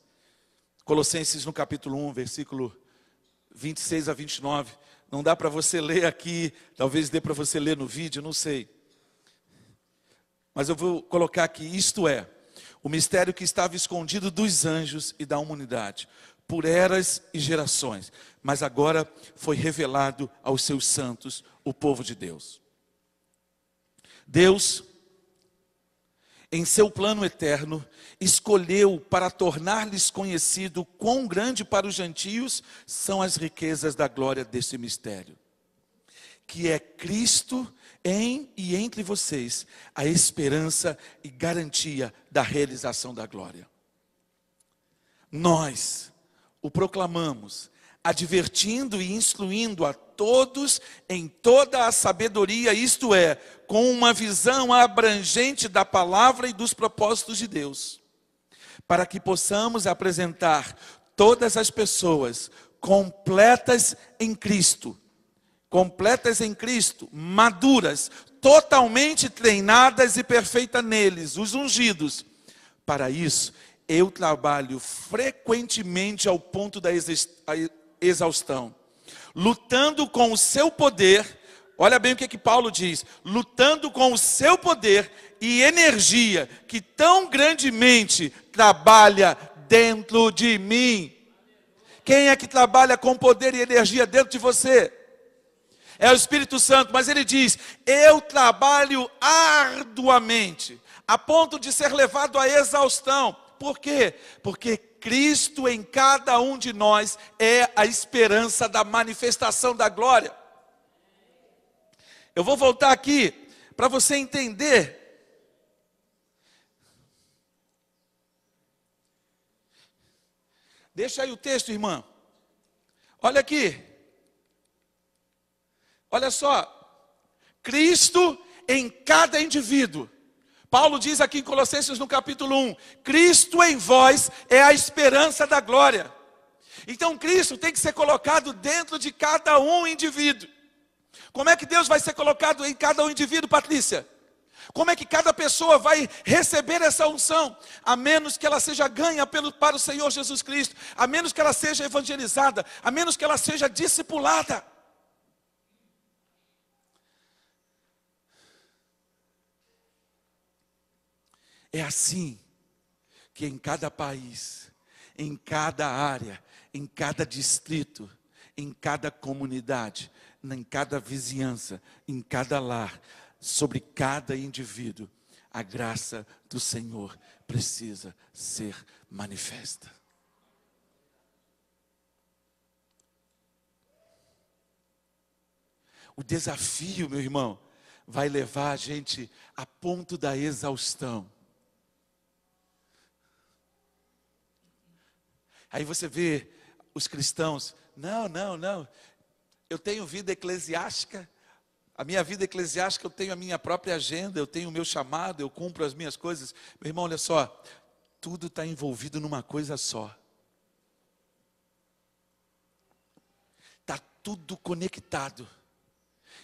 Colossenses no capítulo 1, versículo 26 a 29. Não dá para você ler aqui, talvez dê para você ler no vídeo, não sei. Mas eu vou colocar aqui, isto é, o mistério que estava escondido dos anjos e da humanidade, por eras e gerações, mas agora foi revelado aos seus santos, o povo de Deus. Deus, em seu plano eterno, escolheu para tornar-lhes conhecido quão grande para os gentios são as riquezas da glória desse mistério, que é Cristo em e entre vocês, a esperança e garantia da realização da glória. Nós o proclamamos, advertindo e instruindo a todos em toda a sabedoria, isto é, com uma visão abrangente da palavra e dos propósitos de Deus, para que possamos apresentar todas as pessoas completas em Cristo, maduras, totalmente treinadas e perfeitas neles, os ungidos. Para isso, eu trabalho frequentemente ao ponto da exaustão, lutando com o seu poder. Olha bem o que Paulo diz: lutando com o seu poder e energia, que tão grandemente trabalha dentro de mim. Quem é que trabalha com poder e energia dentro de você? É o Espírito Santo, mas ele diz: eu trabalho arduamente, a ponto de ser levado à exaustão. Por quê? Porque Cristo em cada um de nós é a esperança da manifestação da glória. Eu vou voltar aqui para você entender. Deixa aí o texto, irmã. Olha aqui. Olha só. Cristo em cada indivíduo. Paulo diz aqui em Colossenses no capítulo 1, Cristo em vós é a esperança da glória. Então Cristo tem que ser colocado dentro de cada um indivíduo. Como é que Deus vai ser colocado em cada um indivíduo, Patrícia? Como é que cada pessoa vai receber essa unção? A menos que ela seja ganha para o Senhor Jesus Cristo, a menos que ela seja evangelizada, a menos que ela seja discipulada. É assim que em cada país, em cada área, em cada distrito, em cada comunidade, em cada vizinhança, em cada lar, sobre cada indivíduo, a graça do Senhor precisa ser manifesta. O desafio, meu irmão, vai levar a gente a ponto da exaustão. Aí você vê os cristãos: não, eu tenho vida eclesiástica, a minha vida eclesiástica, eu tenho a minha própria agenda, eu tenho o meu chamado, eu cumpro as minhas coisas. Meu irmão, olha só, tudo está envolvido numa coisa só. Está tudo conectado.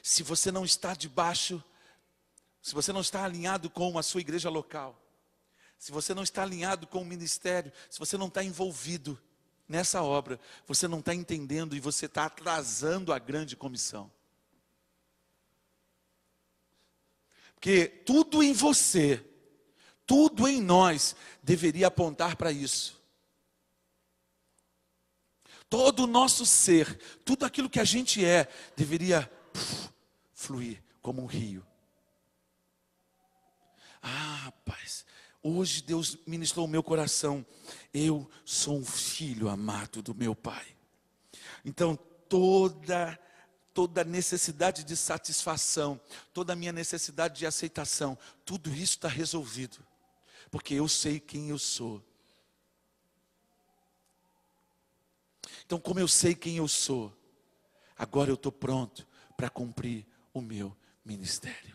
Se você não está debaixo, se você não está alinhado com a sua igreja local, Se você não está alinhado com o ministério, se você não está envolvido nessa obra, você não está entendendo e você está atrasando a grande comissão. Porque tudo em você, tudo em nós, deveria apontar para isso. Todo o nosso ser, tudo aquilo que a gente é, deveria fluir como um rio. Ah, rapaz, hoje Deus ministrou o meu coração. Eu sou um filho amado do meu Pai. Então toda necessidade de satisfação, toda a minha necessidade de aceitação, tudo isso está resolvido. Porque eu sei quem eu sou. Então, como eu sei quem eu sou, agora eu estou pronto para cumprir o meu ministério.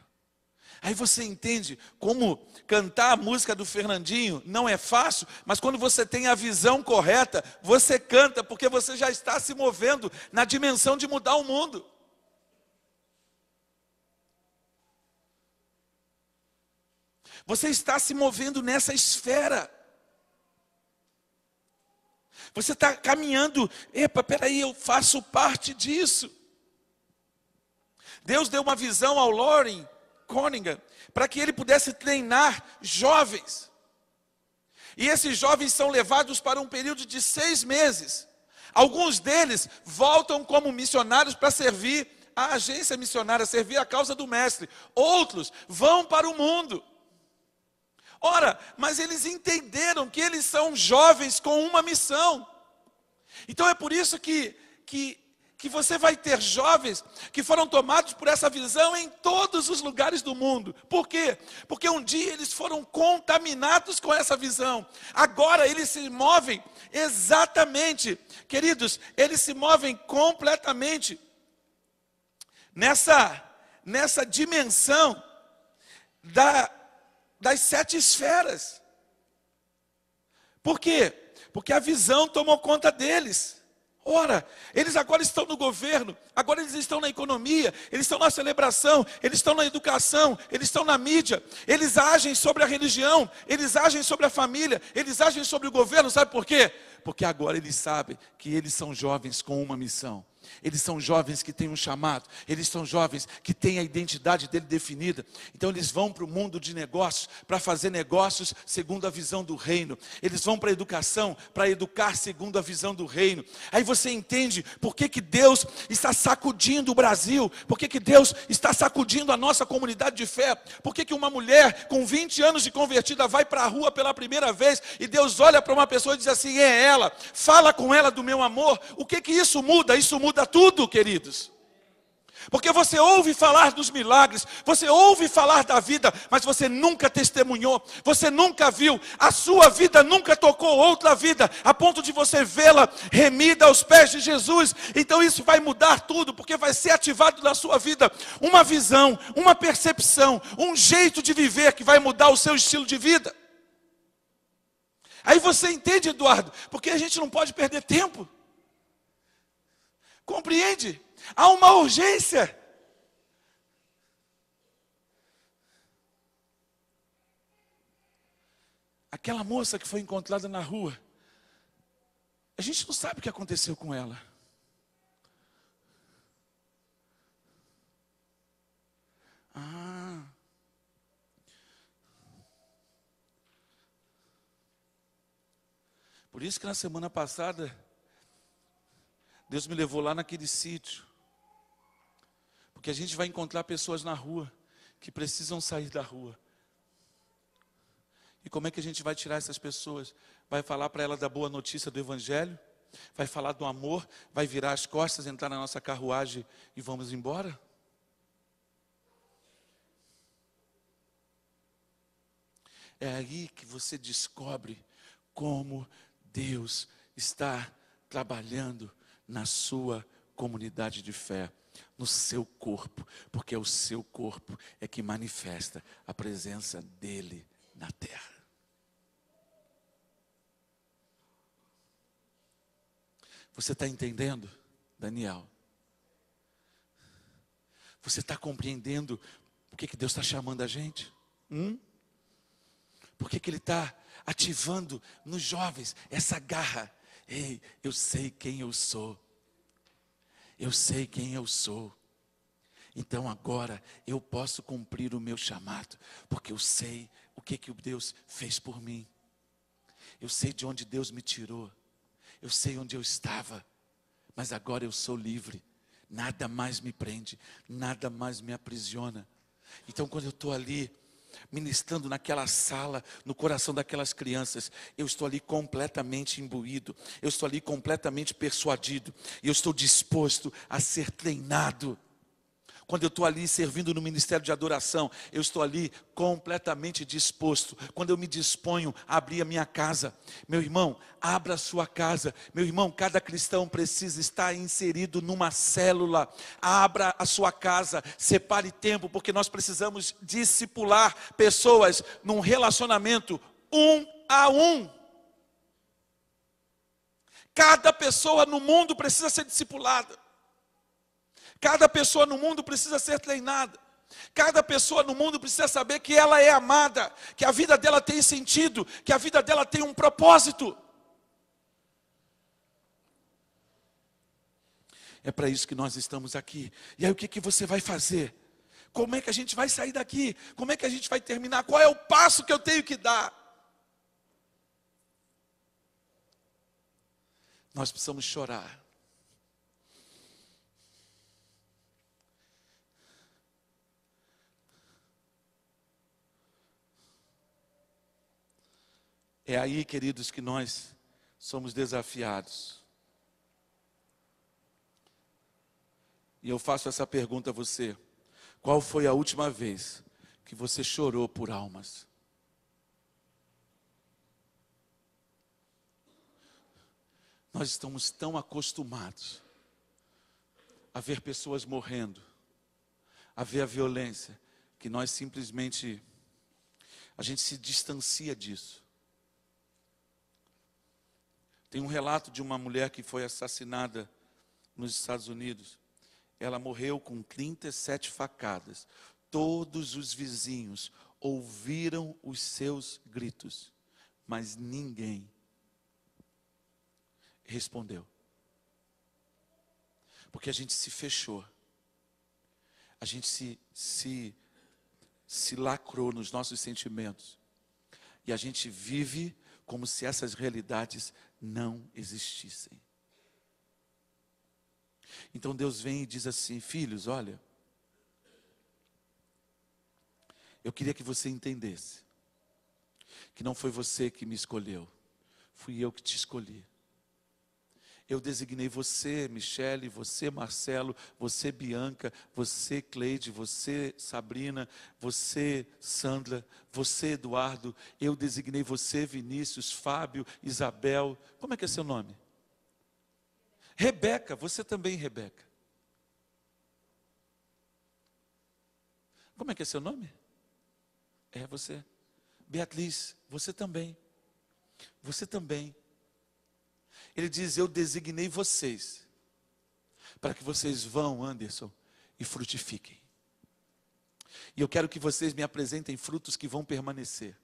Aí você entende como cantar a música do Fernandinho não é fácil, mas quando você tem a visão correta, você canta, porque você já está se movendo na dimensão de mudar o mundo. Você está se movendo nessa esfera. Você está caminhando, peraí, eu faço parte disso. Deus deu uma visão ao Loren Cunningham, para que ele pudesse treinar jovens. E esses jovens são levados para um período de 6 meses. Alguns deles voltam como missionários para servir a agência missionária, servir a causa do mestre. Outros vão para o mundo. Ora, mas eles entenderam que eles são jovens com uma missão. Então é por isso que você vai ter jovens que foram tomados por essa visão em todos os lugares do mundo. Por quê? Porque um dia eles foram contaminados com essa visão. Agora eles se movem exatamente, queridos, eles se movem completamente nessa dimensão das 7 esferas. Por quê? Porque a visão tomou conta deles. Ora, eles agora estão no governo, agora eles estão na economia, eles estão na celebração, eles estão na educação, eles estão na mídia, eles agem sobre a religião, eles agem sobre a família, eles agem sobre o governo, sabe por quê? Porque agora eles sabem que eles são jovens com uma missão. Eles são jovens que têm um chamado. Eles são jovens que têm a identidade dele definida. Então eles vão para o mundo de negócios, para fazer negócios segundo a visão do reino. Eles vão para a educação, para educar segundo a visão do reino. Aí você entende por que Deus está sacudindo o Brasil. Por que Deus está sacudindo a nossa comunidade de fé. Por que uma mulher com 20 anos de convertida vai para a rua pela primeira vez e Deus olha para uma pessoa e diz assim, é ela, fala com ela do meu amor. O que isso muda? Isso muda tudo, queridos. Porque você ouve falar dos milagres, você ouve falar da vida, mas você nunca testemunhou, você nunca viu, a sua vida nunca tocou outra vida, a ponto de você vê-la remida aos pés de Jesus. Então isso vai mudar tudo, porque vai ser ativado na sua vida uma visão, uma percepção, um jeito de viver que vai mudar o seu estilo de vida. Aí você entende, Eduardo, porque a gente não pode perder tempo. Compreende? Há uma urgência. Aquela moça que foi encontrada na rua, a gente não sabe o que aconteceu com ela. Por isso que na semana passada, Deus me levou lá naquele sítio. Porque a gente vai encontrar pessoas na rua que precisam sair da rua. E como é que a gente vai tirar essas pessoas? Vai falar para elas da boa notícia do Evangelho? Vai falar do amor? Vai virar as costas, entrar na nossa carruagem e vamos embora? É aí que você descobre como Deus está trabalhando na sua comunidade de fé, no seu corpo, porque é o seu corpo é que manifesta a presença dele na terra. Você está entendendo, Daniel? Você está compreendendo por que Deus está chamando a gente? Por que Ele está ativando nos jovens essa garra? Ei, eu sei quem eu sou. Eu sei quem eu sou. Então agora eu posso cumprir o meu chamado, porque eu sei o que Deus fez por mim. Eu sei de onde Deus me tirou. Eu sei onde eu estava. Mas agora eu sou livre. Nada mais me prende, nada mais me aprisiona. Então quando eu estou ali, ministrando naquela sala, no coração daquelas crianças, eu estou ali completamente imbuído, eu estou ali completamente persuadido, e eu estou disposto a ser treinado. Quando eu estou ali servindo no ministério de adoração, eu estou ali completamente disposto. Quando eu me disponho a abrir a minha casa, meu irmão, abra a sua casa. Meu irmão, cada cristão precisa estar inserido numa célula. Abra a sua casa, separe tempo, porque nós precisamos discipular pessoas num relacionamento um a um. Cada pessoa no mundo precisa ser discipulada. Cada pessoa no mundo precisa ser treinada. Cada pessoa no mundo precisa saber que ela é amada, que a vida dela tem sentido, que a vida dela tem um propósito. É para isso que nós estamos aqui. E aí o que você vai fazer? Como é que a gente vai sair daqui? Como é que a gente vai terminar? Qual é o passo que eu tenho que dar? Nós precisamos chorar. É aí, queridos, que nós somos desafiados. E eu faço essa pergunta a você: qual foi a última vez que você chorou por almas? Nós estamos tão acostumados a ver pessoas morrendo, a ver a violência, que nós simplesmente, a gente se distancia disso. Tem um relato de uma mulher que foi assassinada nos Estados Unidos. Ela morreu com 37 facadas. Todos os vizinhos ouviram os seus gritos, mas ninguém respondeu. Porque a gente se fechou. A gente se lacrou nos nossos sentimentos. E a gente vive como se essas realidades não existissem. Então Deus vem e diz assim: filhos, olha, eu queria que você entendesse que não foi você que me escolheu, fui eu que te escolhi. Eu designei você, Michele, você, Marcelo, você, Bianca, você, Cleide, você, Sabrina, você, Sandra, você, Eduardo. Eu designei você, Vinícius, Fábio, Isabel. Como é que é seu nome? Rebeca, você também, Rebeca. Como é que é seu nome? É você. Beatriz, você também. Você também. Ele diz: eu designei vocês, para que vocês vão, Anderson, e frutifiquem. E eu quero que vocês me apresentem frutos que vão permanecer,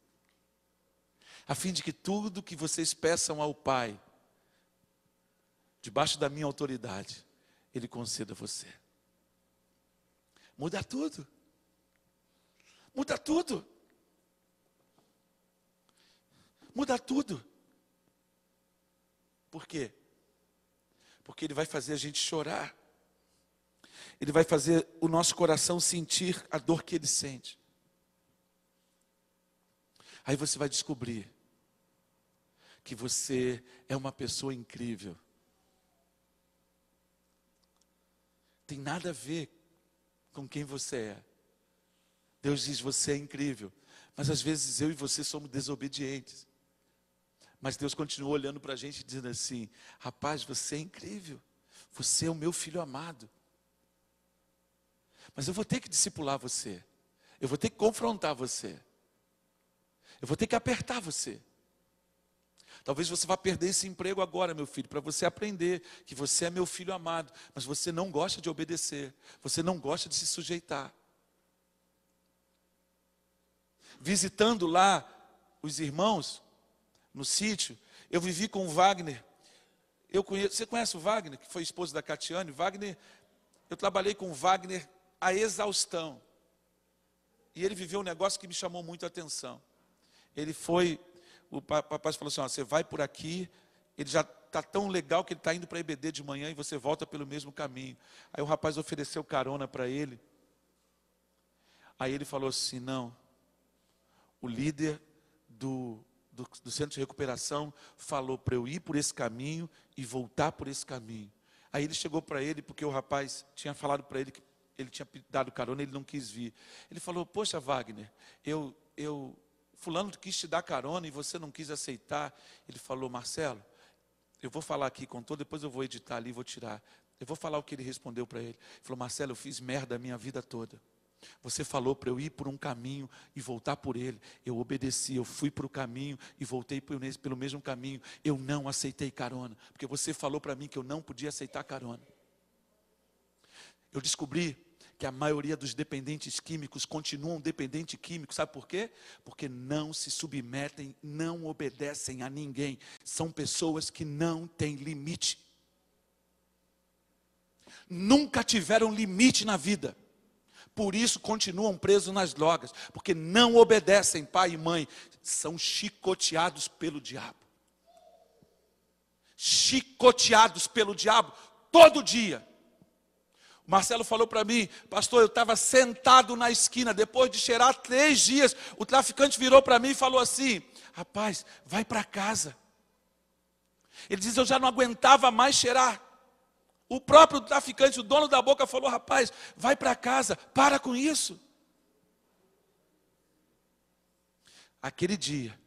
a fim de que tudo que vocês peçam ao Pai, debaixo da minha autoridade, Ele conceda a você. Muda tudo. Muda tudo. Muda tudo. Por quê? Porque Ele vai fazer a gente chorar. Ele vai fazer o nosso coração sentir a dor que Ele sente. Aí você vai descobrir que você é uma pessoa incrível. Tem nada a ver com quem você é. Deus diz: você é incrível. Mas às vezes eu e você somos desobedientes. Mas Deus continua olhando para a gente e dizendo assim: rapaz, você é incrível. Você é o meu filho amado. Mas eu vou ter que discipular você. Eu vou ter que confrontar você. Eu vou ter que apertar você. Talvez você vá perder esse emprego agora, meu filho, para você aprender que você é meu filho amado. Mas você não gosta de obedecer. Você não gosta de se sujeitar. Visitando lá os irmãos no sítio, eu vivi com o Wagner. Você conhece o Wagner, que foi esposo da Catiane? Eu trabalhei com o Wagner a exaustão. E ele viveu um negócio que me chamou muito a atenção. O papai falou assim, ó, você vai por aqui, ele já está tão legal que ele está indo para a EBD de manhã e você volta pelo mesmo caminho. Aí o rapaz ofereceu carona para ele. Aí ele falou assim, não, o líder do centro de recuperação falou para eu ir por esse caminho e voltar por esse caminho. Aí ele chegou para ele, porque o rapaz tinha falado para ele que ele tinha dado carona, ele não quis vir. Ele falou, poxa Wagner, fulano quis te dar carona e você não quis aceitar. Ele falou, Marcelo, eu vou falar aqui com todo, depois eu vou editar ali e vou tirar. Eu vou falar o que ele respondeu para ele. Ele falou, Marcelo, eu fiz merda a minha vida toda. Você falou para eu ir por um caminho e voltar por ele. Eu obedeci, eu fui para o caminho e voltei pelo mesmo caminho. Eu não aceitei carona, porque você falou para mim que eu não podia aceitar carona. Eu descobri que a maioria dos dependentes químicos continuam dependentes químicos. Sabe por quê? Porque não se submetem, não obedecem a ninguém. São pessoas que não têm limite. Nunca tiveram limite na vida. Por isso continuam presos nas drogas, porque não obedecem pai e mãe, são chicoteados pelo diabo. Chicoteados pelo diabo todo dia. O Marcelo falou para mim, pastor, eu estava sentado na esquina, depois de cheirar 3 dias, o traficante virou para mim e falou assim, rapaz, vai para casa. Ele diz, eu já não aguentava mais cheirar. O próprio traficante, o dono da boca, falou, rapaz, vai para casa, para com isso. Aquele dia,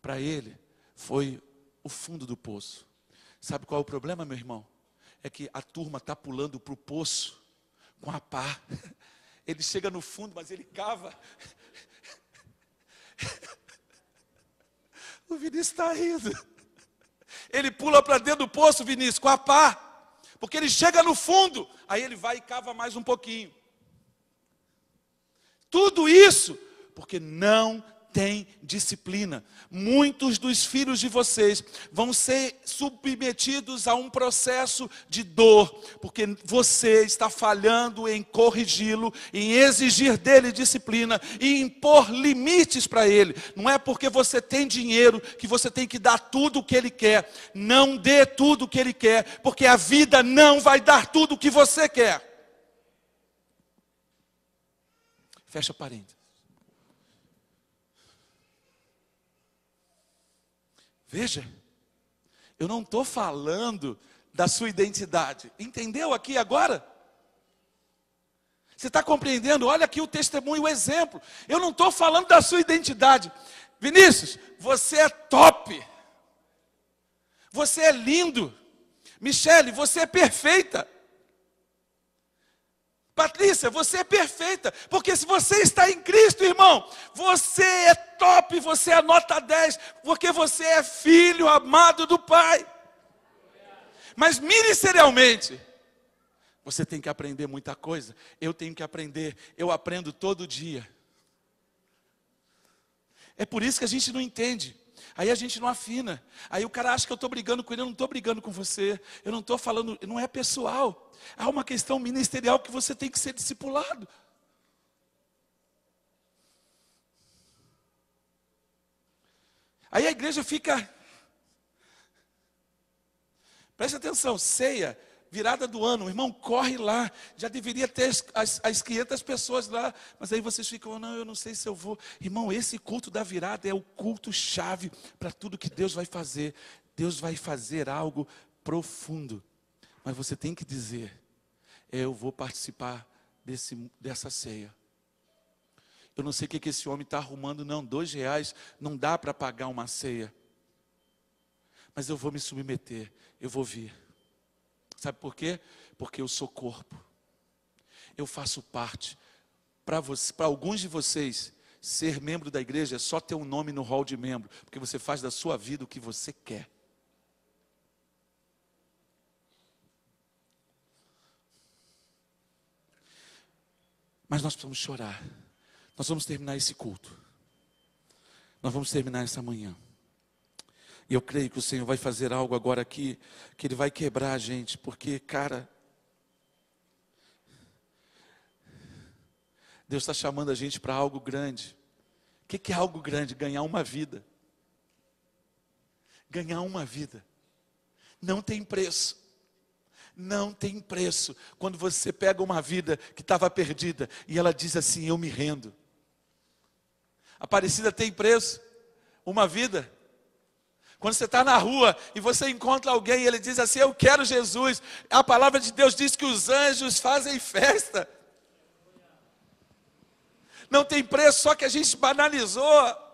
para ele, foi o fundo do poço. Sabe qual é o problema, meu irmão? É que a turma está pulando para o poço com a pá. Ele chega no fundo, mas ele cava. O Vinícius está rindo. Ele pula para dentro do poço, Vinícius, com a pá. Porque ele chega no fundo, aí ele vai e cava mais um pouquinho. Tudo isso porque não tem disciplina. Muitos dos filhos de vocês vão ser submetidos a um processo de dor, porque você está falhando em corrigi-lo, em exigir dele disciplina e impor limites para ele. Não é porque você tem dinheiro que você tem que dar tudo o que ele quer. Não dê tudo o que ele quer, porque a vida não vai dar tudo o que você quer. Fecha parênteses. Veja, eu não estou falando da sua identidade. Entendeu aqui agora? Você está compreendendo? Olha aqui o testemunho, o exemplo. Eu não estou falando da sua identidade. Vinícius, você é top. Você é lindo. Michele, você é perfeita. Patrícia, você é perfeita, porque se você está em Cristo, irmão, você é top, você é nota 10, porque você é filho amado do Pai. Mas ministerialmente, você tem que aprender muita coisa. Eu tenho que aprender, eu aprendo todo dia. É por isso que a gente não entende. Aí a gente não afina. Aí o cara acha que eu estou brigando com ele. Eu não estou brigando com você. Eu não estou falando, não é pessoal. Há uma questão ministerial que você tem que ser discipulado. Aí a igreja fica... Presta atenção, ceia, virada do ano, irmão, corre lá. Já deveria ter as 500 pessoas lá. Mas aí vocês ficam, não, eu não sei se eu vou. Irmão, esse culto da virada é o culto-chave para tudo que Deus vai fazer. Deus vai fazer algo profundo. Mas você tem que dizer, eu vou participar dessa ceia. Eu não sei o que esse homem está arrumando, não. R$2 não dá para pagar uma ceia. Mas eu vou me submeter, eu vou vir. Sabe por quê? Porque eu sou corpo. Eu faço parte. Para alguns de vocês, ser membro da igreja é só ter um nome no hall de membro, porque você faz da sua vida o que você quer. Mas nós precisamos chorar. Nós vamos terminar esse culto. Nós vamos terminar essa manhã. E eu creio que o Senhor vai fazer algo agora aqui, que Ele vai quebrar a gente, porque, cara, Deus está chamando a gente para algo grande. O que é algo grande? Ganhar uma vida. Ganhar uma vida. Não tem preço. Não tem preço. Quando você pega uma vida que estava perdida e ela diz assim: eu me rendo. Aparecida tem preço? Uma vida? Quando você está na rua e você encontra alguém e ele diz assim: eu quero Jesus. A palavra de Deus diz que os anjos fazem festa. Não tem preço, só que a gente banalizou.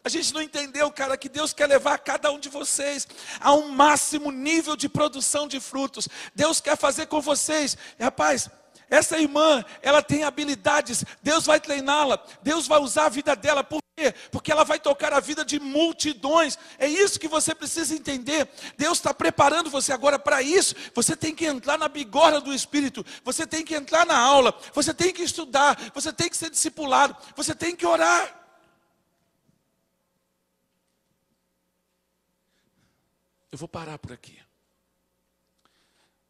A gente não entendeu, cara, que Deus quer levar cada um de vocês a um máximo nível de produção de frutos. Deus quer fazer com vocês. Rapaz, essa irmã, ela tem habilidades. Deus vai treiná-la. Deus vai usar a vida dela. Por quê? Porque ela vai tocar a vida de multidões. É isso que você precisa entender. Deus está preparando você agora para isso. Você tem que entrar na bigorna do Espírito. Você tem que entrar na aula. Você tem que estudar. Você tem que ser discipulado. Você tem que orar. Eu vou parar por aqui.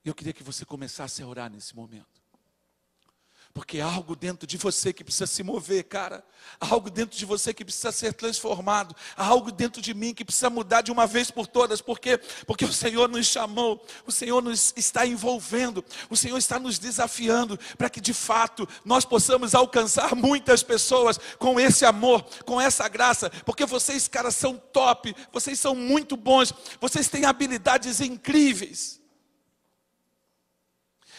Eu queria que você começasse a orar nesse momento. Porque há algo dentro de você que precisa se mover, cara. Há algo dentro de você que precisa ser transformado. Há algo dentro de mim que precisa mudar de uma vez por todas. Por quê? Porque o Senhor nos chamou. O Senhor nos está envolvendo. O Senhor está nos desafiando para que de fato nós possamos alcançar muitas pessoas com esse amor, com essa graça. Porque vocês, cara, são top. Vocês são muito bons. Vocês têm habilidades incríveis.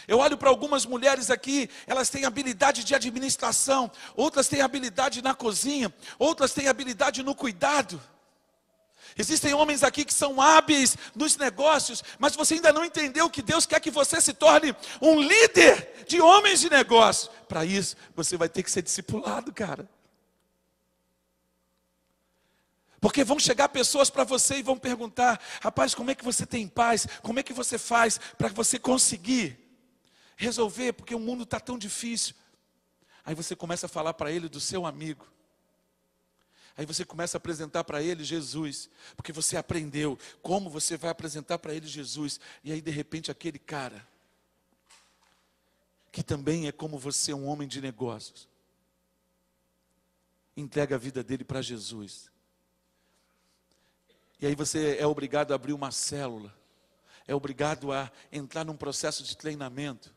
Eu olho para algumas mulheres aqui, elas têm habilidade de administração, outras têm habilidade na cozinha, outras têm habilidade no cuidado. Existem homens aqui que são hábeis nos negócios, mas você ainda não entendeu que Deus quer que você se torne um líder de homens de negócio. Para isso, você vai ter que ser discipulado, cara. Porque vão chegar pessoas para você e vão perguntar: rapaz, como é que você tem paz? Como é que você faz para você conseguir resolver, porque o mundo está tão difícil? Aí você começa a falar para ele do seu amigo. Aí você começa a apresentar para ele Jesus, porque você aprendeu como você vai apresentar para ele Jesus. E aí de repente aquele cara, que também é como você, um homem de negócios, entrega a vida dele para Jesus. E aí você é obrigado a abrir uma célula, é obrigado a entrar num processo de treinamento.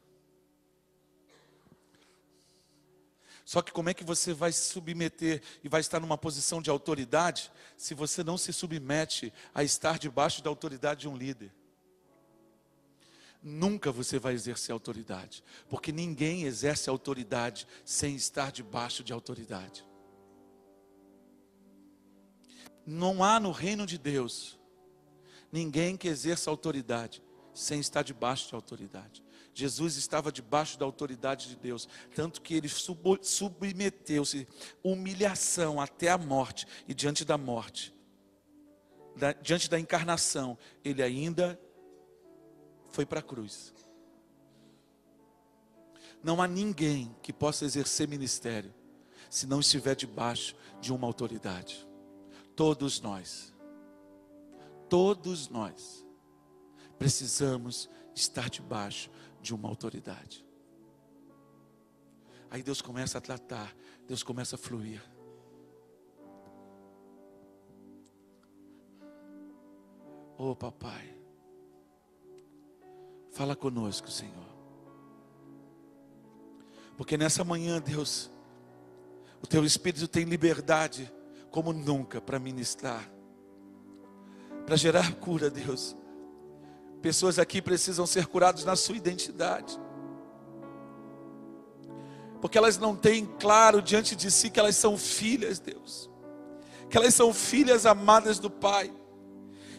Só que como é que você vai se submeter e vai estar numa posição de autoridade, se você não se submete a estar debaixo da autoridade de um líder? Nunca você vai exercer autoridade, porque ninguém exerce autoridade sem estar debaixo de autoridade. Não há no reino de Deus ninguém que exerça autoridade sem estar debaixo de autoridade. Jesus estava debaixo da autoridade de Deus, tanto que ele submeteu-se humilhação até a morte, e diante da morte, diante da encarnação, ele ainda foi para a cruz. Não há ninguém que possa exercer ministério se não estiver debaixo de uma autoridade. Todos nós precisamos estar debaixo de uma autoridade. Aí Deus começa a tratar, Deus começa a fluir. Oh papai, fala conosco, Senhor. Porque nessa manhã, Deus, o Teu Espírito tem liberdade como nunca para ministrar, para gerar cura, Deus. Pessoas aqui precisam ser curadas na sua identidade, porque elas não têm claro diante de si que elas são filhas, Deus, que elas são filhas amadas do Pai.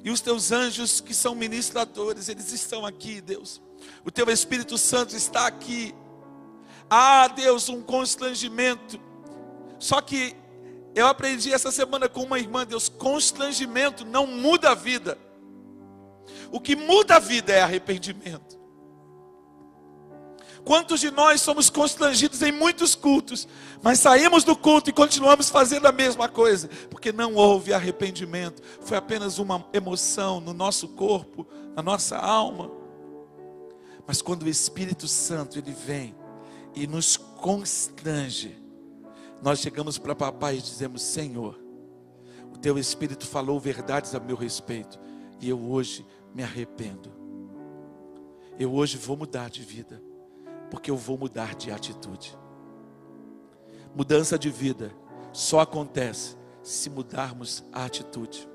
E os Teus anjos que são ministradores, eles estão aqui, Deus. O Teu Espírito Santo está aqui. Ah, Deus, um constrangimento. Só que eu aprendi essa semana com uma irmã, Deus, constrangimento não muda a vida. O que muda a vida é arrependimento. Quantos de nós somos constrangidos em muitos cultos, mas saímos do culto e continuamos fazendo a mesma coisa, porque não houve arrependimento, foi apenas uma emoção no nosso corpo, na nossa alma. Mas quando o Espírito Santo ele vem e nos constrange, nós chegamos para papai e dizemos: Senhor, o teu Espírito falou verdades a meu respeito, e eu hoje me arrependo. Eu hoje vou mudar de vida, porque eu vou mudar de atitude. Mudança de vida só acontece se mudarmos a atitude.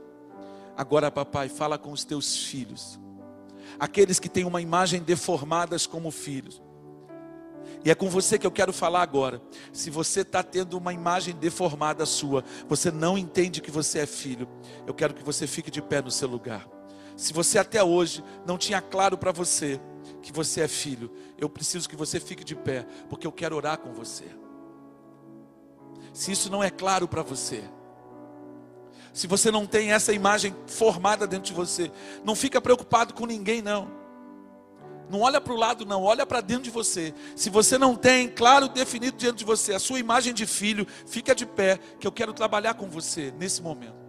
Agora, papai, fala com os teus filhos, aqueles que têm uma imagem deformadas como filhos. E é com você que eu quero falar agora. Se você está tendo uma imagem deformada sua, você não entende que você é filho, eu quero que você fique de pé no seu lugar. Se você até hoje não tinha claro para você que você é filho, eu preciso que você fique de pé, porque eu quero orar com você. Se isso não é claro para você, se você não tem essa imagem formada dentro de você, não fica preocupado com ninguém não. Não olha para o lado não, olha para dentro de você. Se você não tem claro, definido diante de você a sua imagem de filho, fica de pé, que eu quero trabalhar com você nesse momento.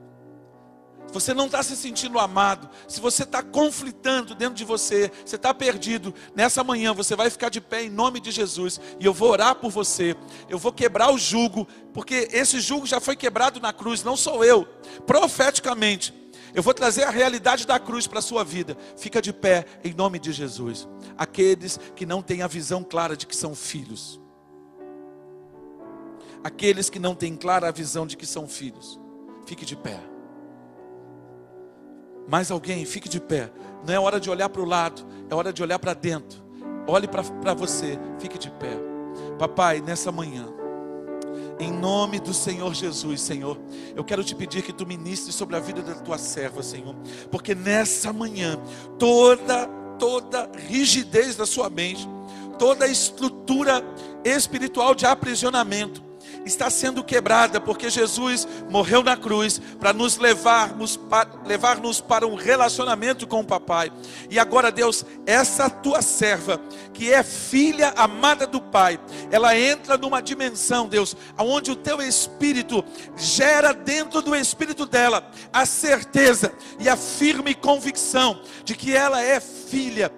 Se você não está se sentindo amado, se você está conflitando dentro de você, você está perdido, nessa manhã você vai ficar de pé em nome de Jesus, e eu vou orar por você, eu vou quebrar o jugo, porque esse jugo já foi quebrado na cruz, não sou eu, profeticamente, eu vou trazer a realidade da cruz para a sua vida. Fica de pé em nome de Jesus. Aqueles que não têm a visão clara de que são filhos, aqueles que não têm clara a visão de que são filhos, fique de pé. Mais alguém, fique de pé. Não é hora de olhar para o lado, é hora de olhar para dentro. Olhe para você, fique de pé. Papai, nessa manhã, em nome do Senhor Jesus, Senhor, eu quero te pedir que tu ministres sobre a vida da tua serva, Senhor, porque nessa manhã, toda rigidez da sua mente, toda estrutura espiritual de aprisionamento está sendo quebrada, porque Jesus morreu na cruz para nos levar-nos para um relacionamento com o papai. E agora, Deus, essa tua serva, que é filha amada do Pai, ela entra numa dimensão, Deus, onde o teu Espírito gera dentro do Espírito dela a certeza e a firme convicção de que ela é filha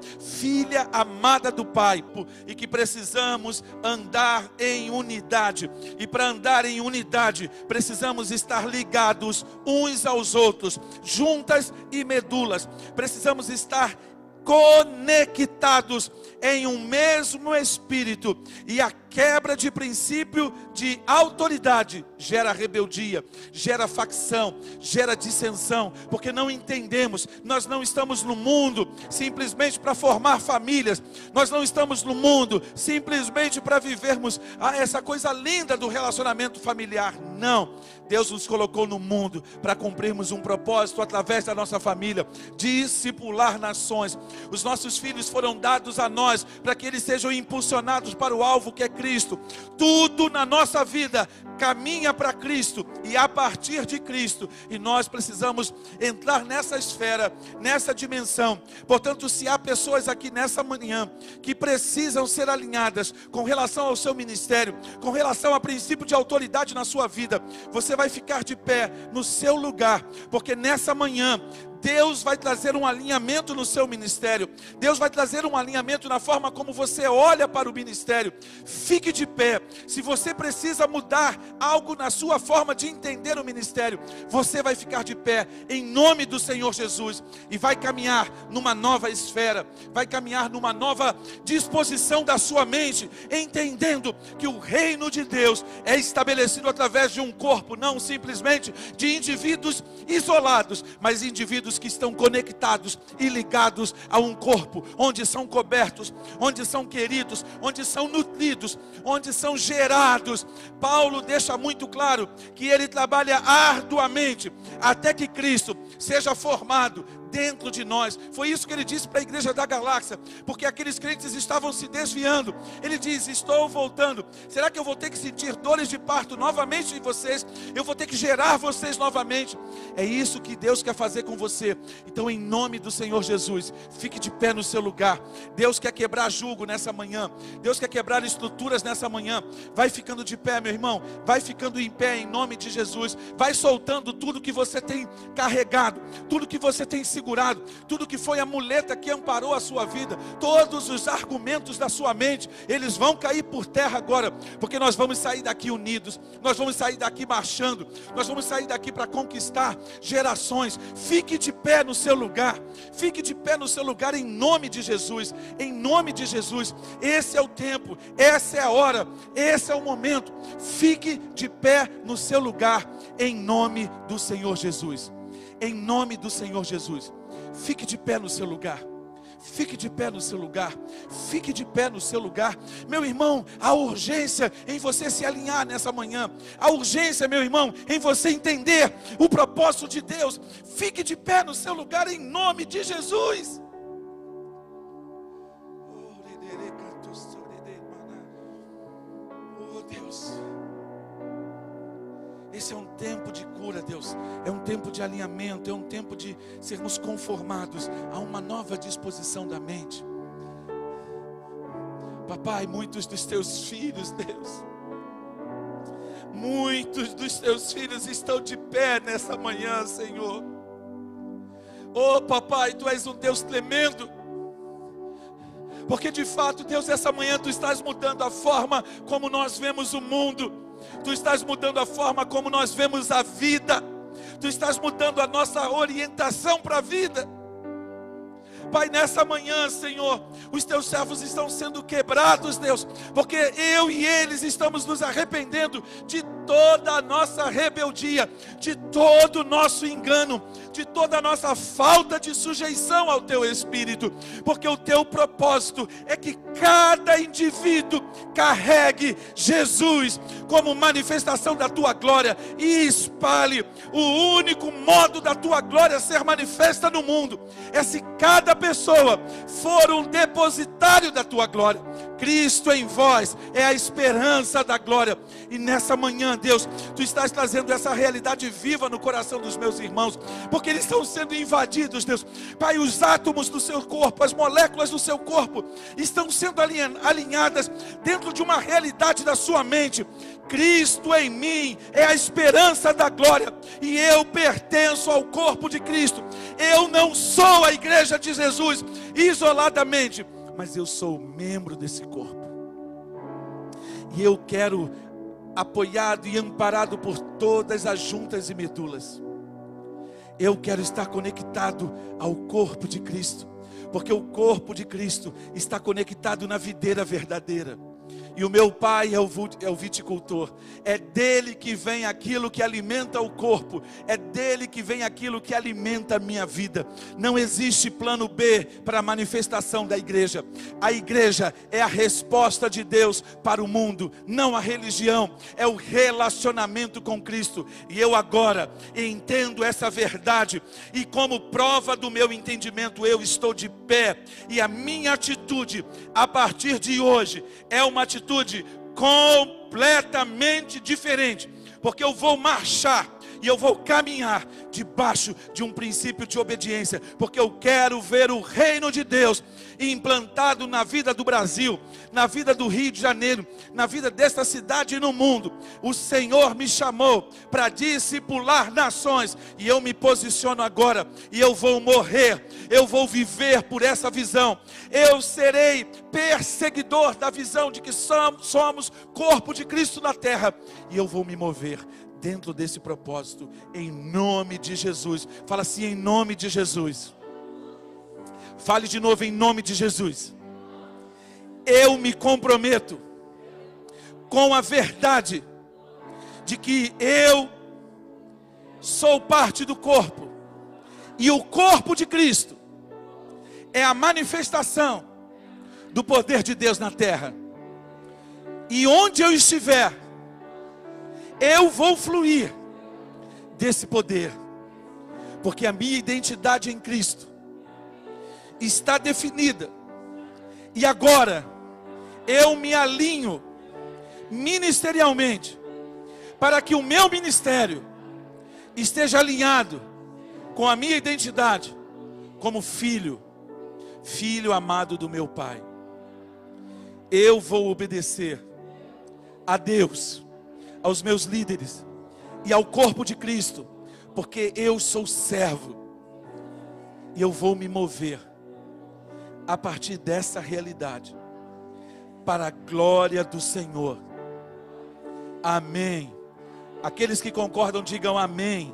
amada do Pai, e que precisamos andar em unidade, e para andar em unidade, precisamos estar ligados uns aos outros, juntas e medulas, precisamos estar conectados em um mesmo Espírito, e a quebra de princípio de autoridade gera rebeldia, gera facção, gera dissensão, porque não entendemos. Nós não estamos no mundo simplesmente para formar famílias, nós não estamos no mundo simplesmente para vivermos essa coisa linda do relacionamento familiar. Não, Deus nos colocou no mundo para cumprirmos um propósito através da nossa família, discipular nações. Os nossos filhos foram dados a nós para que eles sejam impulsionados para o alvo que é Cristo. Tudo na nossa vida caminha para Cristo e a partir de Cristo, e nós precisamos entrar nessa esfera, nessa dimensão. Portanto, se há pessoas aqui nessa manhã que precisam ser alinhadas com relação ao seu ministério, com relação a princípio de autoridade na sua vida, você vai ficar de pé no seu lugar, porque nessa manhã Deus vai trazer um alinhamento no seu ministério. Deus vai trazer um alinhamento na forma como você olha para o ministério. Fique de pé. Se você precisa mudar algo na sua forma de entender o ministério, você vai ficar de pé em nome do Senhor Jesus e vai caminhar numa nova esfera, vai caminhar numa nova disposição da sua mente, entendendo que o reino de Deus é estabelecido através de um corpo, não simplesmente de indivíduos isolados, mas indivíduos que estão conectados e ligados a um corpo, onde são cobertos, onde são queridos, onde são nutridos, onde são gerados. Paulo deixa muito claro que ele trabalha arduamente até que Cristo seja formado dentro de nós. Foi isso que ele disse para a igreja da Galáxia, porque aqueles crentes estavam se desviando. Ele diz: estou voltando. Será que eu vou ter que sentir dores de parto novamente em vocês? Eu vou ter que gerar vocês novamente? É isso que Deus quer fazer com você. Então, em nome do Senhor Jesus, fique de pé no seu lugar. Deus quer quebrar jugo nessa manhã. Deus quer quebrar estruturas nessa manhã. Vai ficando de pé, meu irmão. Vai ficando em pé em nome de Jesus. Vai soltando tudo que você tem carregado, tudo que você tem segurado, tudo que foi a muleta que amparou a sua vida, todos os argumentos da sua mente, eles vão cair por terra agora, porque nós vamos sair daqui unidos, nós vamos sair daqui marchando, nós vamos sair daqui para conquistar gerações. Fique de pé no seu lugar, fique de pé no seu lugar em nome de Jesus, em nome de Jesus. Esse é o tempo, essa é a hora, esse é o momento. Fique de pé no seu lugar, em nome do Senhor Jesus, em nome do Senhor Jesus. Fique de pé no seu lugar. Fique de pé no seu lugar. Fique de pé no seu lugar. Meu irmão, a urgência em você se alinhar nessa manhã. A urgência, meu irmão, em você entender o propósito de Deus. Fique de pé no seu lugar em nome de Jesus. Oh Deus, esse é um tempo de cura, Deus. É um tempo de alinhamento, é um tempo de sermos conformados a uma nova disposição da mente. Papai, muitos dos teus filhos, Deus, muitos dos teus filhos estão de pé nessa manhã, Senhor. Oh papai, tu és um Deus tremendo, porque de fato, Deus, essa manhã tu estás mudando a forma como nós vemos o mundo. Tu estás mudando a forma como nós vemos a vida. Tu estás mudando a nossa orientação para a vida. Pai, nessa manhã, Senhor, os teus servos estão sendo quebrados, Deus, porque eu e eles estamos nos arrependendo de toda a nossa rebeldia, de todo o nosso engano, de toda a nossa falta de sujeição ao teu Espírito, porque o teu propósito é que cada indivíduo carregue Jesus como manifestação da tua glória e espalhe o único modo da tua glória ser manifesta no mundo. É se cada pessoa for um depositário da tua glória. Cristo em vós é a esperança da glória. E nessa manhã, Deus, tu estás trazendo essa realidade viva no coração dos meus irmãos, porque eles estão sendo invadidos, Deus. Pai, os átomos do seu corpo, as moléculas do seu corpo estão sendo alinhadas dentro de uma realidade da sua mente. Cristo em mim é a esperança da glória, e eu pertenço ao corpo de Cristo. Eu não sou a igreja de Jesus isoladamente, mas eu sou membro desse corpo, e eu quero, apoiado e amparado por todas as juntas e medulas, eu quero estar conectado ao corpo de Cristo, porque o corpo de Cristo está conectado na videira verdadeira. E o meu pai é o viticultor. É dele que vem aquilo que alimenta o corpo. É dele que vem aquilo que alimenta a minha vida. Não existe plano B para a manifestação da igreja. A igreja é a resposta de Deus para o mundo, não a religião. É o relacionamento com Cristo. E eu agora entendo essa verdade, e como prova do meu entendimento, eu estou de pé. E a minha atitude a partir de hoje é uma atitude completamente diferente, porque eu vou marchar e eu vou caminhar debaixo de um princípio de obediência, porque eu quero ver o reino de Deus implantado na vida do Brasil, na vida do Rio de Janeiro, na vida desta cidade e no mundo. O Senhor me chamou para discipular nações, e eu me posiciono agora, e eu vou morrer, eu vou viver por essa visão. Eu serei perseguidor da visão de que somos corpo de Cristo na terra, e eu vou me mover dentro desse propósito, em nome de Jesus. Fala assim: em nome de Jesus. Fale de novo: em nome de Jesus. Eu me comprometo com a verdade de que eu sou parte do corpo, e o corpo de Cristo é a manifestação do poder de Deus na terra. E onde eu estiver, eu vou fluir desse poder, porque a minha identidade em Cristo está definida, e agora eu me alinho ministerialmente, para que o meu ministério esteja alinhado com a minha identidade como filho amado do meu Pai. Eu vou obedecer a Deus, aos meus líderes e ao corpo de Cristo, porque eu sou servo, e eu vou me mover a partir dessa realidade, para a glória do Senhor. Amém. Aqueles que concordam, digam amém.